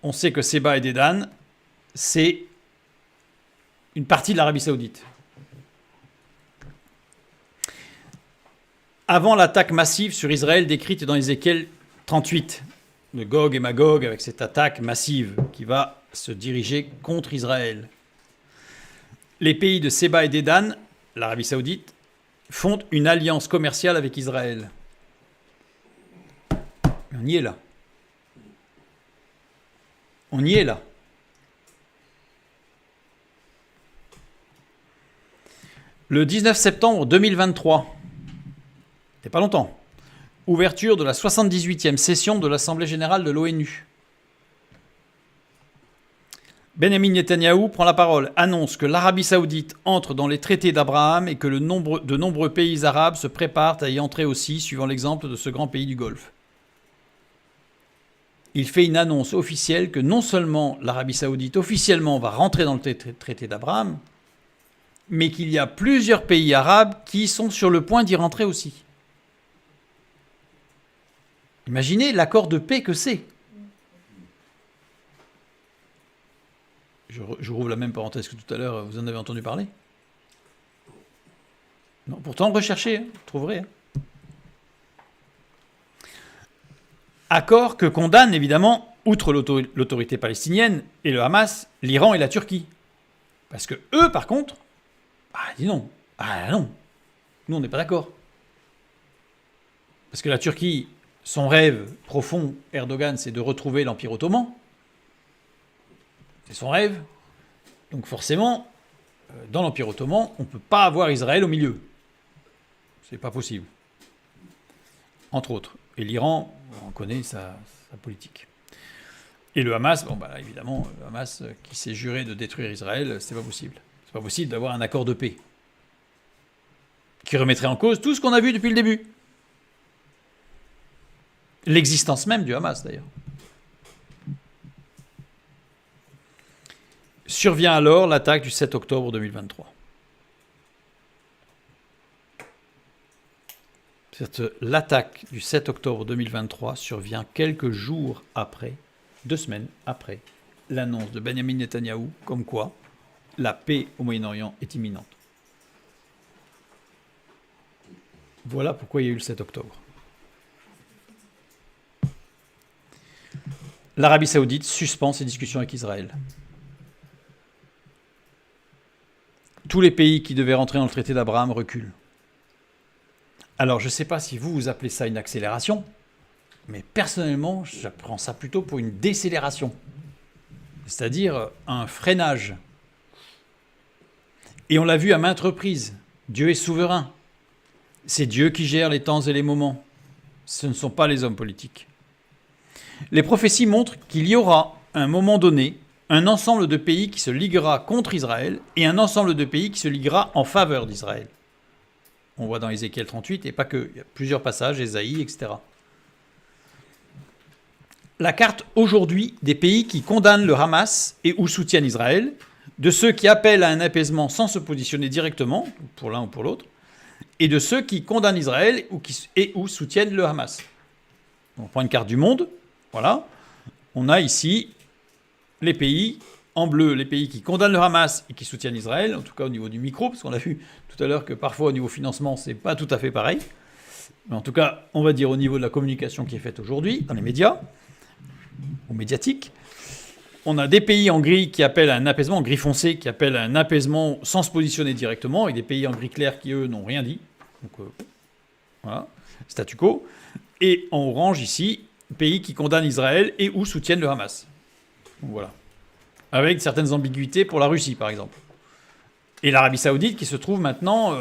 On sait que Séba et Dédan, c'est une partie de l'Arabie Saoudite. Avant l'attaque massive sur Israël décrite dans Ézéchiel 38, de Gog et Magog, avec cette attaque massive qui va se diriger contre Israël. Les pays de Séba et Dédan, l'Arabie Saoudite, font une alliance commerciale avec Israël. On y est là. On y est là. Le 19 septembre 2023, c'est pas longtemps, ouverture de la 78e session de l'Assemblée générale de l'ONU. Benjamin Netanyahou prend la parole, annonce que l'Arabie saoudite entre dans les traités d'Abraham et que de nombreux pays arabes se préparent à y entrer aussi, suivant l'exemple de ce grand pays du Golfe. Il fait une annonce officielle que non seulement l'Arabie saoudite officiellement va rentrer dans le traité d'Abraham, mais qu'il y a plusieurs pays arabes qui sont sur le point d'y rentrer aussi. Imaginez l'accord de paix que c'est. Je rouvre la même parenthèse que tout à l'heure, vous en avez entendu parler? Non, pourtant, recherchez, vous trouverez. Accord que condamnent évidemment, outre l'autorité palestinienne et le Hamas, l'Iran et la Turquie. Parce que eux, par contre, dis non. Non. Nous, on n'est pas d'accord. Parce que la Turquie, son rêve profond, Erdogan, c'est de retrouver l'Empire ottoman. C'est son rêve. Donc forcément, dans l'Empire ottoman, on ne peut pas avoir Israël au milieu. C'est pas possible. Entre autres. Et l'Iran, on connaît sa politique. Et le Hamas, évidemment, le Hamas qui s'est juré de détruire Israël, c'est pas possible. C'est pas possible d'avoir un accord de paix qui remettrait en cause tout ce qu'on a vu depuis le début. L'existence même du Hamas, d'ailleurs. Survient alors l'attaque du 7 octobre 2023. L'attaque du 7 octobre 2023 survient quelques jours après, 2 semaines après, l'annonce de Benjamin Netanyahou comme quoi la paix au Moyen-Orient est imminente. Voilà pourquoi il y a eu le 7 octobre. L'Arabie Saoudite suspend ses discussions avec Israël. Tous les pays qui devaient rentrer dans le traité d'Abraham reculent. Alors, je ne sais pas si vous appelez ça une accélération, mais personnellement, je prends ça plutôt pour une décélération. C'est-à-dire un freinage. Et on l'a vu à maintes reprises. Dieu est souverain. C'est Dieu qui gère les temps et les moments. Ce ne sont pas les hommes politiques. Les prophéties montrent qu'il y aura, à un moment donné, un ensemble de pays qui se liguera contre Israël et un ensemble de pays qui se liguera en faveur d'Israël. On voit dans Ézéchiel 38, et pas que, il y a plusieurs passages, Ésaïe, etc. La carte aujourd'hui des pays qui condamnent le Hamas et ou soutiennent Israël, de ceux qui appellent à un apaisement sans se positionner directement, pour l'un ou pour l'autre, et de ceux qui condamnent Israël ou soutiennent le Hamas. On prend une carte du monde, voilà. On a ici les pays, en bleu, les pays qui condamnent le Hamas et qui soutiennent Israël, en tout cas au niveau du micro, parce qu'on a vu tout à l'heure que parfois au niveau financement, c'est pas tout à fait pareil. Mais en tout cas, on va dire au niveau de la communication qui est faite aujourd'hui, dans les médias, ou médiatiques, on a des pays en gris qui appellent à un apaisement, en gris foncé, qui appellent à un apaisement sans se positionner directement, et des pays en gris clair qui, eux, n'ont rien dit. Donc, voilà, statu quo. Et en orange, ici, pays qui condamnent Israël et ou soutiennent le Hamas. Donc, voilà. Avec certaines ambiguïtés pour la Russie, par exemple. Et l'Arabie Saoudite qui se trouve maintenant,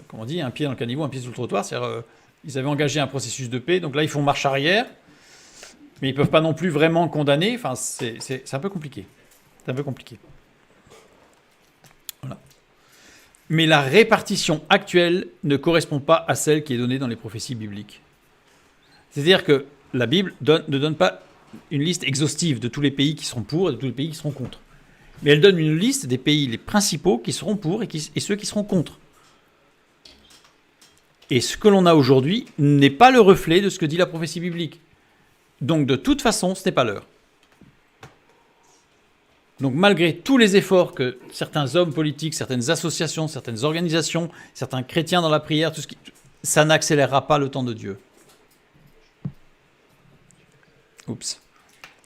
comment on dit, un pied dans le caniveau, un pied sous le trottoir. C'est-à-dire, ils avaient engagé un processus de paix, donc là, ils font marche arrière, mais ils ne peuvent pas non plus vraiment condamner. Enfin, c'est un peu compliqué. C'est un peu compliqué. Voilà. Mais la répartition actuelle ne correspond pas à celle qui est donnée dans les prophéties bibliques. C'est-à-dire que la Bible ne donne pas une liste exhaustive de tous les pays qui seront pour et de tous les pays qui seront contre. Mais elle donne une liste des pays les principaux qui seront pour et ceux qui seront contre. Et ce que l'on a aujourd'hui n'est pas le reflet de ce que dit la prophétie biblique. Donc de toute façon, ce n'est pas l'heure. Donc malgré tous les efforts que certains hommes politiques, certaines associations, certaines organisations, certains chrétiens dans la prière, ça n'accélérera pas le temps de Dieu. Oups.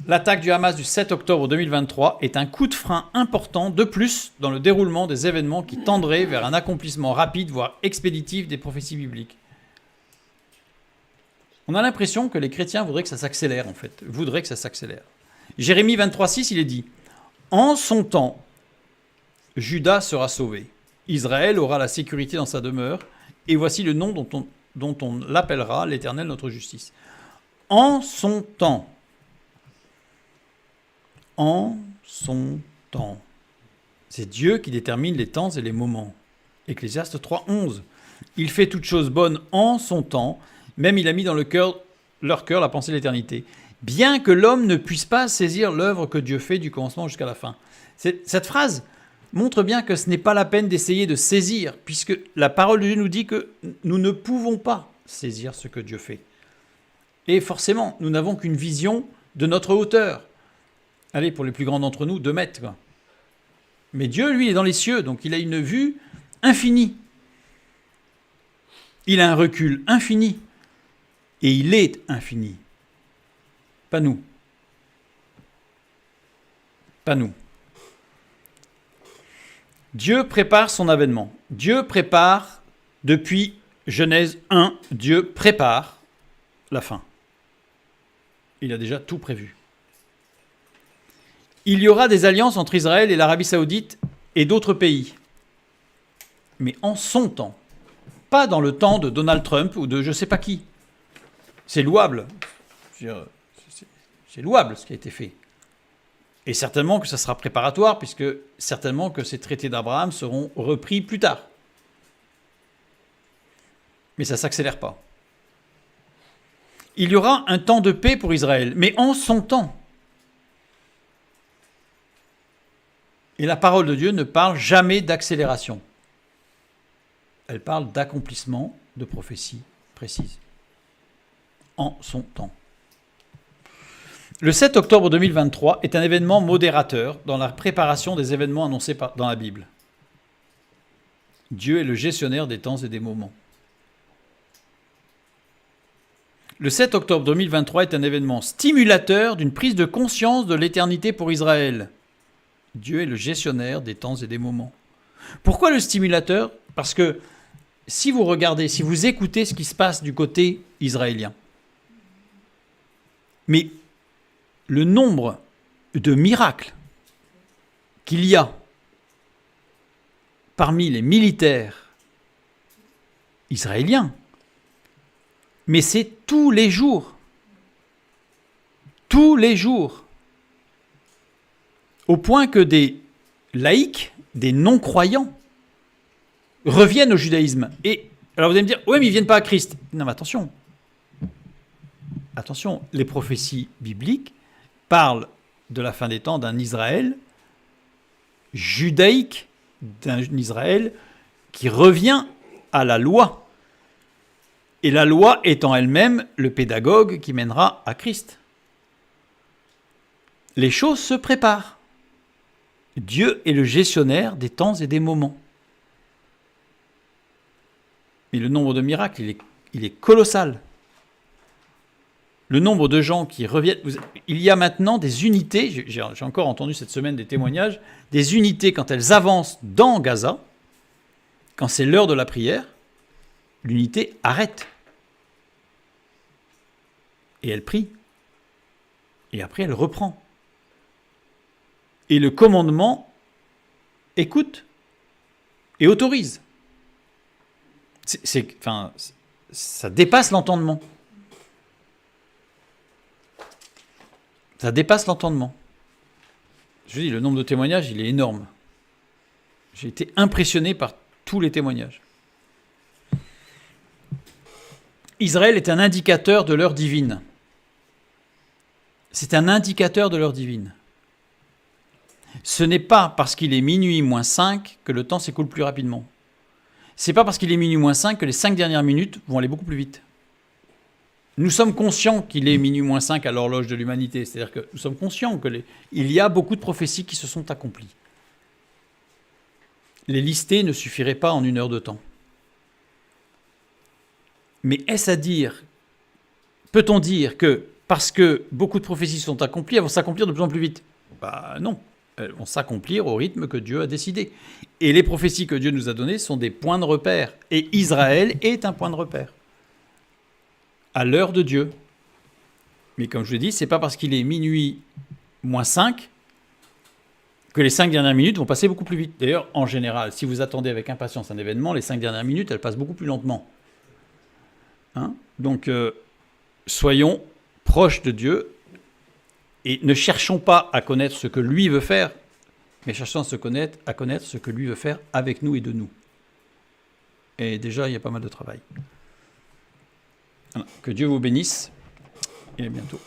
L'attaque du Hamas du 7 octobre 2023 est un coup de frein important de plus dans le déroulement des événements qui tendraient vers un accomplissement rapide, voire expéditif des prophéties bibliques. On a l'impression que les chrétiens voudraient que ça s'accélère, en fait. Voudraient que ça s'accélère. Jérémie 23,6, il est dit « En son temps, Juda sera sauvé. Israël aura la sécurité dans sa demeure, et voici le nom dont on l'appellera l'Éternel notre justice. » En son temps. En son temps. C'est Dieu qui détermine les temps et les moments. Ecclésiaste 3,11. Il fait toutes choses bonnes en son temps, même il a mis dans leur cœur la pensée de l'éternité. Bien que l'homme ne puisse pas saisir l'œuvre que Dieu fait du commencement jusqu'à la fin. Cette phrase montre bien que ce n'est pas la peine d'essayer de saisir, puisque la parole de Dieu nous dit que nous ne pouvons pas saisir ce que Dieu fait. Et forcément, nous n'avons qu'une vision de notre hauteur. allez, pour les plus grands d'entre nous, 2 mètres, quoi. Mais Dieu, lui, est dans les cieux, donc il a une vue infinie. Il a un recul infini. Et il est infini. Pas nous. Pas nous. Dieu prépare son avènement. Dieu prépare, depuis Genèse 1, Dieu prépare la fin. Il a déjà tout prévu. Il y aura des alliances entre Israël et l'Arabie Saoudite et d'autres pays. Mais en son temps. Pas dans le temps de Donald Trump ou de je ne sais pas qui. C'est louable. C'est louable ce qui a été fait. Et certainement que ça sera préparatoire, puisque certainement que ces traités d'Abraham seront repris plus tard. Mais ça ne s'accélère pas. Il y aura un temps de paix pour Israël, mais en son temps. Et la parole de Dieu ne parle jamais d'accélération. Elle parle d'accomplissement de prophéties précises. En son temps. Le 7 octobre 2023 est un événement modérateur dans la préparation des événements annoncés dans la Bible. Dieu est le gestionnaire des temps et des moments. Le 7 octobre 2023 est un événement stimulateur d'une prise de conscience de l'éternité pour Israël. Dieu est le gestionnaire des temps et des moments. Pourquoi le stimulateur ? Parce que si vous regardez, si vous écoutez ce qui se passe du côté israélien, mais le nombre de miracles qu'il y a parmi les militaires israéliens, mais c'est tous les jours. Tous les jours. Au point que des laïcs, des non-croyants, reviennent au judaïsme. Et alors vous allez me dire, oui, mais ils ne viennent pas à Christ. Non, mais attention. Attention, les prophéties bibliques parlent de la fin des temps d'un Israël judaïque, d'un Israël qui revient à la loi. Et la loi étant elle-même le pédagogue qui mènera à Christ. Les choses se préparent. Dieu est le gestionnaire des temps et des moments. Mais le nombre de miracles, il est colossal. Le nombre de gens qui reviennent... Il y a maintenant des unités, j'ai encore entendu cette semaine des témoignages, des unités quand elles avancent dans Gaza, quand c'est l'heure de la prière, l'unité arrête. Et elle prie. Et après, elle reprend. Et le commandement écoute et autorise. Ça dépasse l'entendement. Ça dépasse l'entendement. Je dis, le nombre de témoignages, il est énorme. J'ai été impressionné par tous les témoignages. Israël est un indicateur de l'heure divine. C'est un indicateur de l'heure divine. Ce n'est pas parce qu'il est minuit moins 5 que le temps s'écoule plus rapidement. C'est pas parce qu'il est minuit moins 5 que les 5 dernières minutes vont aller beaucoup plus vite. Nous sommes conscients qu'il est minuit moins 5 à l'horloge de l'humanité. C'est-à-dire que nous sommes conscients qu'il y a beaucoup de prophéties qui se sont accomplies. Les lister ne suffiraient pas en 1 heure de temps. Mais est-ce à dire, peut-on dire que parce que beaucoup de prophéties sont accomplies, elles vont s'accomplir de plus en plus vite ? Non, elles vont s'accomplir au rythme que Dieu a décidé. Et les prophéties que Dieu nous a données sont des points de repère. Et Israël est un point de repère. À l'heure de Dieu. Mais comme je l'ai dit, ce n'est pas parce qu'il est minuit moins 5 que les 5 dernières minutes vont passer beaucoup plus vite. D'ailleurs, en général, si vous attendez avec impatience un événement, les 5 dernières minutes, elles passent beaucoup plus lentement. Donc, soyons proches de Dieu et ne cherchons pas à connaître ce que lui veut faire, mais cherchons à connaître ce que lui veut faire avec nous et de nous. Et déjà, il y a pas mal de travail. Voilà. Que Dieu vous bénisse et à bientôt.